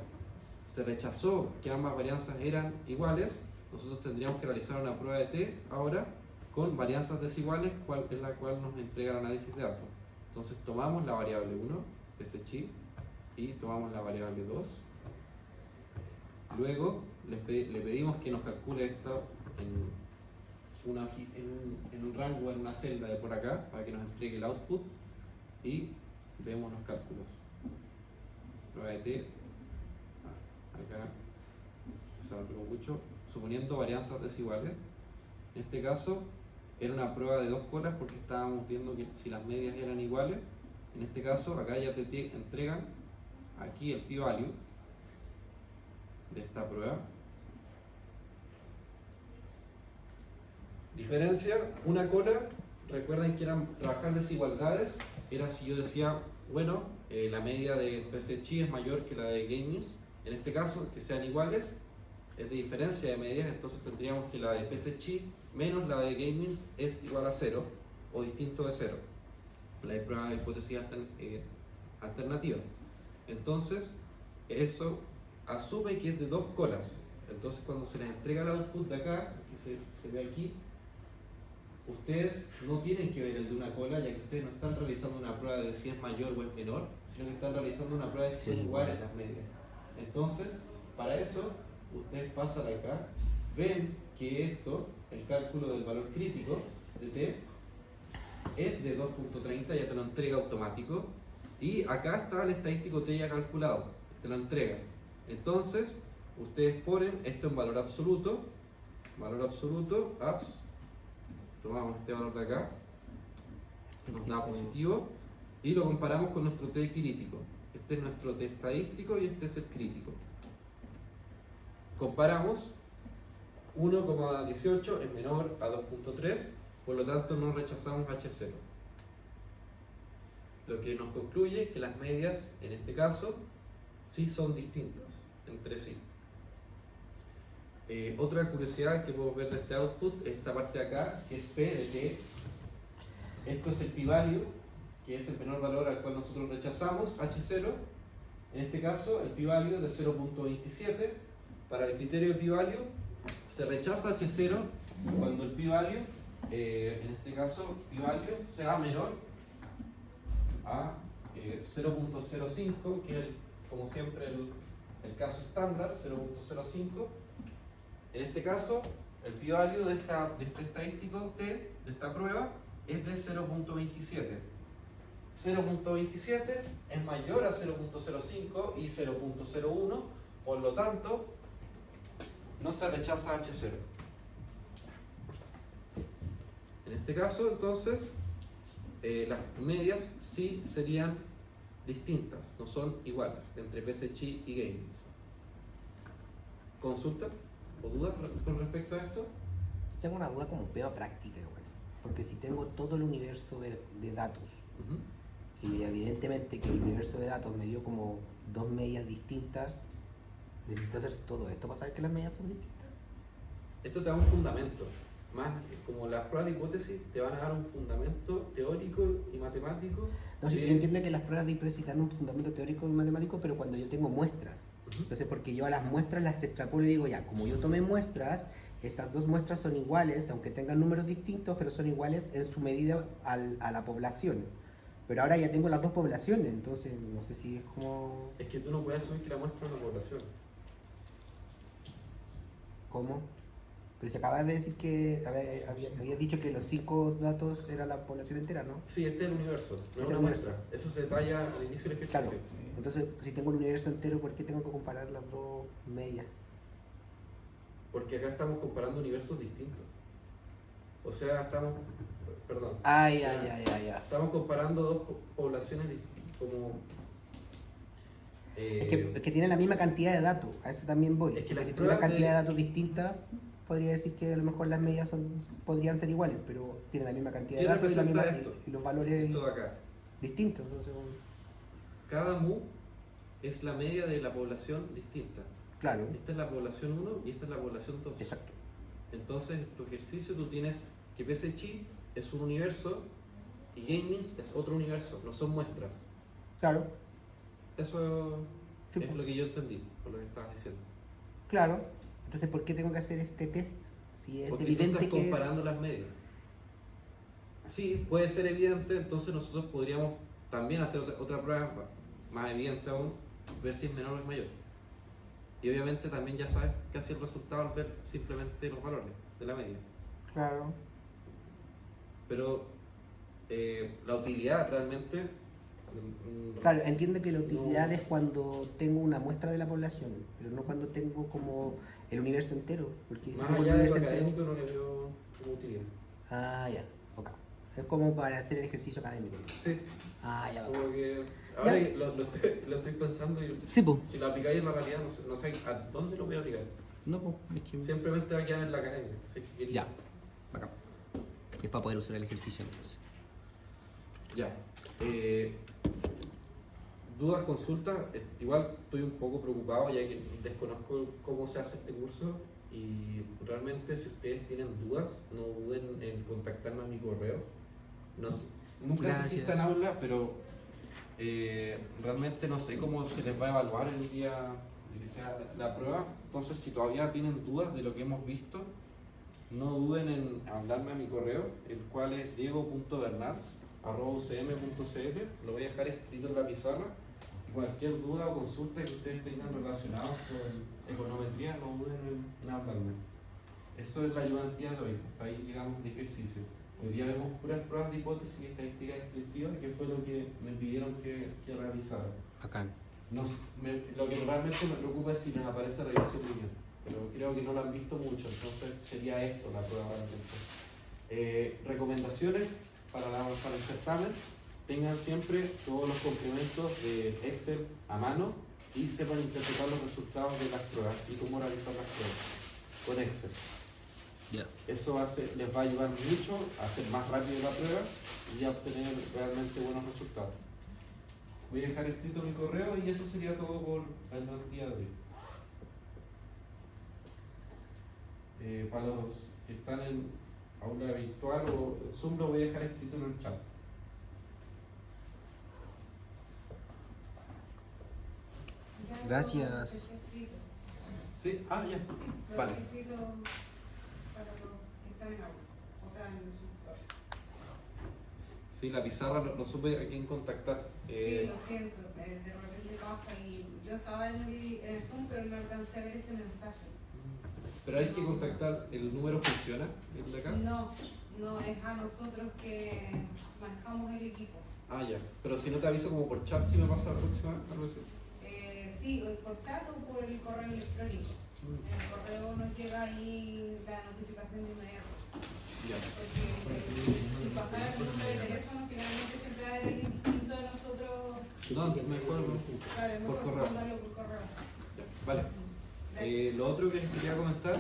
se rechazó que ambas varianzas eran iguales, nosotros tendríamos que realizar una prueba de t ahora con varianzas desiguales, es la cual nos entrega el análisis de datos. Entonces tomamos la variable 1, TSCHI, y tomamos la variable 2. Luego le pedimos que nos calcule esto en un rango, en una celda de por acá, para que nos entregue el output, y vemos los cálculos. Prueba de t, acá, se me pegó mucho, suponiendo varianzas desiguales. En este caso era una prueba de dos colas porque estábamos viendo que si las medias eran iguales. En este caso acá ya te entregan aquí el p-value de esta prueba. Diferencia, una cola, recuerden que eran trabajar desigualdades, era si yo decía, bueno, la media de PSCHI es mayor que la de Gamers, en este caso, que sean iguales, es de diferencia de medias, entonces tendríamos que la de PSCHI menos la de Gamers es igual a 0, o distinto de 0. La de prueba de hipótesis alternativa. Entonces, eso asume que es de dos colas. Entonces, cuando se les entrega el output de acá, que se ve aquí, ustedes no tienen que ver el de una cola, ya que ustedes no están realizando una prueba de si es mayor o es menor, sino que están realizando una prueba de si son iguales las medias. Entonces, para eso, ustedes pasan acá, ven que esto, el cálculo del valor crítico de t, es de 2.30, ya te lo entrega automático, y acá está el estadístico t ya calculado, te lo entrega. Entonces, ustedes ponen esto en valor absoluto, abs, tomamos este valor de acá, nos da positivo, y lo comparamos con nuestro t crítico. Este es nuestro t estadístico y este es el crítico. Comparamos, 1,18 es menor a 2.3, por lo tanto no rechazamos H0. Lo que nos concluye que las medias, en este caso, sí son distintas entre sí. Otra curiosidad que podemos ver de este output es esta parte de acá, que es P de T. Esto es el p-value, que es el menor valor al cual nosotros rechazamos, H0. En este caso, el p-value es de 0.27. Para el criterio de p-value, se rechaza H0 cuando el p-value, en este caso, p-value sea menor a 0.05, que es como siempre el caso estándar, 0.05. En este caso, el p-value de este estadístico t, de esta prueba, es de 0.27. 0.27 es mayor a 0.05 y 0.01, por lo tanto, no se rechaza H0. En este caso, entonces, las medias sí serían distintas, no son iguales entre PSCHI y Gamers. ¿Consulta o dudas con respecto a esto? Tengo una duda como pega práctica, igual. Porque si tengo todo el universo de datos, y evidentemente que el universo de datos me dio como dos medias distintas, necesito hacer todo esto para saber que las medias son distintas. Esto te da un fundamento. Más como las pruebas de hipótesis te van a dar un fundamento teórico y matemático. No, sí, yo entiendo que las pruebas de hipótesis dan un fundamento teórico y matemático, pero cuando yo tengo muestras. Entonces, porque yo a las muestras las extrapolo y digo, ya, como yo tomé muestras, estas dos muestras son iguales, aunque tengan números distintos, pero son iguales en su medida a la población. Pero ahora ya tengo las dos poblaciones, entonces no sé si es como... Es que tú no puedes asumir que la muestra es una población. ¿Cómo? Pero se acaba de decir que había dicho que los 5 datos era la población entera, ¿no? Sí, este es el universo, no es Es el una universo. muestra. Eso se detalla al inicio del ejercicio. Claro. Entonces, si tengo el universo entero, ¿por qué tengo que comparar las dos medias? Porque acá estamos comparando universos distintos. O sea, estamos... Perdón. Ay. Estamos comparando dos poblaciones como... Es que tienen la misma cantidad de datos, a eso también voy. Es que Porque las si tuviera pruebas cantidad de datos distinta, podría decir que a lo mejor las medias podrían ser iguales, pero tienen la misma cantidad de ¿Qué datos y, representa esto? y los valores Esto de acá. distintos. Entonces, Cada mu es la media de la población distinta. claro, Esta es la población 1 y esta es la población 2. exacto. Entonces, tu ejercicio tú tienes que PSCHI es un universo y Gamings es otro universo, no son muestras. Claro, Eso Sí, es pues. lo que yo entendí, por lo que estabas diciendo. claro. Entonces, ¿por qué tengo que hacer este test? Si es Porque evidente tú estás que es... comparando las medias. Sí, puede ser evidente, entonces nosotros podríamos también hacer otra prueba más evidente aún, ver si es menor o es mayor. Y obviamente también ya sabes casi el resultado al ver simplemente los valores de la media. Claro. Pero la utilidad realmente... Claro, entiendo que la utilidad es cuando tengo una muestra de la población, pero no cuando tengo como el universo entero. Porque si Más tengo el allá de lo universo entero- académico no le veo como utilidad. Ah, ya, ok. Es como para hacer el ejercicio académico. Sí, Ah, ya, como bacán. que... Ahora que lo estoy pensando y Sí, pues. si lo aplicáis en la realidad no sé a dónde lo voy a aplicar. No, pues, es que... Simplemente va a quedar en la academia. Si es que queréis. Ya, bacán. Es para poder usar el ejercicio entonces. Ya. Dudas, consultas. Igual estoy un poco preocupado ya que desconozco cómo se hace este curso y realmente si ustedes tienen dudas no duden en contactarme a mi correo. No sé, nunca sé si está en aula, pero realmente no sé cómo se les va a evaluar el día que sea la prueba. Entonces si todavía tienen dudas de lo que hemos visto, no duden en hablarme a mi correo, el cual es diego.bernals@ucm.cl. Lo voy a dejar escrito en la pizarra. Y cualquier duda o consulta que ustedes tengan relacionados con econometría, no duden en hablarme. Eso es la ayudantía de hoy. Ahí llegamos de ejercicio. Hoy día vemos puras pruebas de hipótesis y estadística descriptiva, que fue lo que me pidieron que realizara. Bacán. No sé, lo que realmente me preocupa es si les aparece regresión lineal, pero creo que no lo han visto mucho, entonces sería esto la prueba realmente. Recomendaciones para el certamen: tengan siempre todos los complementos de Excel a mano y sepan interpretar los resultados de las pruebas y cómo realizar las pruebas con Excel. Ya. Eso les va a ayudar mucho a hacer más rápido la prueba y a obtener realmente buenos resultados. Voy a dejar escrito mi correo y eso sería todo por el día de hoy. Para los que están en aula virtual o Zoom lo voy a dejar escrito en el chat. Gracias. ¿Sí? Ah, ya. Vale. Sí, la pizarra no supe a quién contactar. Sí, lo siento, de repente pasa y yo estaba en el Zoom pero no alcancé a ver ese mensaje. Pero hay que contactar, ¿el número funciona? ¿El de acá? No, es a nosotros que manejamos el equipo. Ah, ya. Pero si no te aviso como por chat, si me pasa la próxima vez, algo así. Sí, por chat o por el correo electrónico. En el correo nos llega ahí la notificación de inmediato. Ya. Porque si pasara el número de teléfono, finalmente siempre va a haber el distinto de nosotros. No, me acuerdo. Claro, es Por mejor correo. mandarlo por correo. Ya, vale. Lo otro que les quería comentar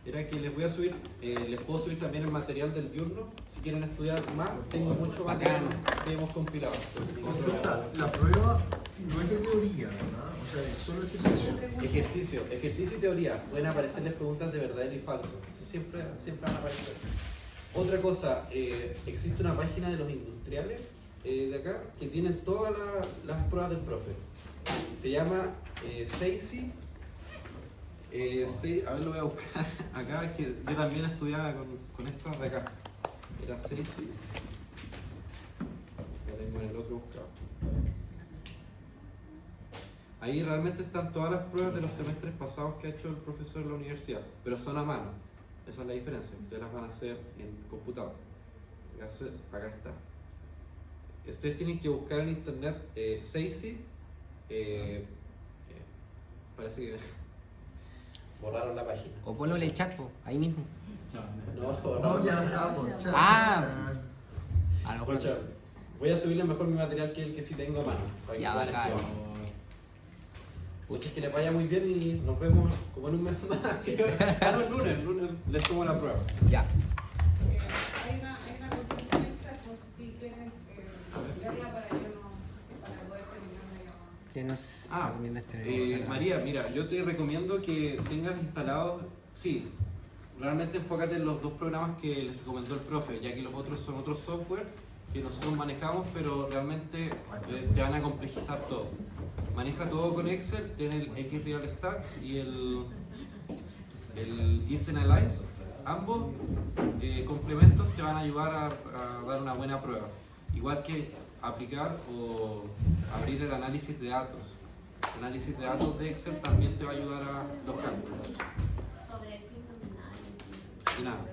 era que les voy a subir, les puedo subir también el material del diurno. Si quieren estudiar más, tengo mucho material que hemos compilado. Consulta, la prueba no es de teoría, ¿verdad? O sea, es solo ejercicio. Ejercicio y teoría. Pueden aparecerles preguntas de verdadero y falso. Eso siempre van a aparecer. Otra cosa, existe una página de los industriales de acá que tienen todas las pruebas del profe. Se llama SEISI. Sí, a ver, lo voy a buscar acá, es que yo también estudiaba con estas de acá. Era SEISI. Lo tengo en el otro buscado. Ahí realmente están todas las pruebas de los semestres pasados que ha hecho el profesor en la universidad, pero son a mano. Esa es la diferencia. Ustedes las van a hacer en computador. Acá está. Ustedes tienen que buscar en internet SEISI. Parece que borraron la página. O ponlo en el chat, po, ahí mismo. No, ya estamos. Ah, a lo mejor. Escucha, voy a subirle mejor mi material que el que sí tengo a mano. Para que Ya, puedan bacán. estudiar. Entonces que les vaya muy bien y nos vemos como en un mes más. No, el lunes les tomo la prueba. Ya. Hay una consulta en el chat, no sé si quieren verla para poder terminar la llamada. ¿Qué nos recomiendas tener instalado? María, mira, yo te recomiendo que tengas instalados, sí, realmente enfócate en los dos programas que les recomendó el profe, ya que los otros son otros software que nosotros manejamos, pero realmente te van a complejizar todo. Maneja todo con Excel, tiene el XReal Stats y el IsAnalyze. Ambos complementos te van a ayudar a dar una buena prueba. Igual que aplicar o abrir el análisis de datos. El análisis de datos de Excel también te va a ayudar a los cálculos. Sobre el tiempo de nada. Y nada.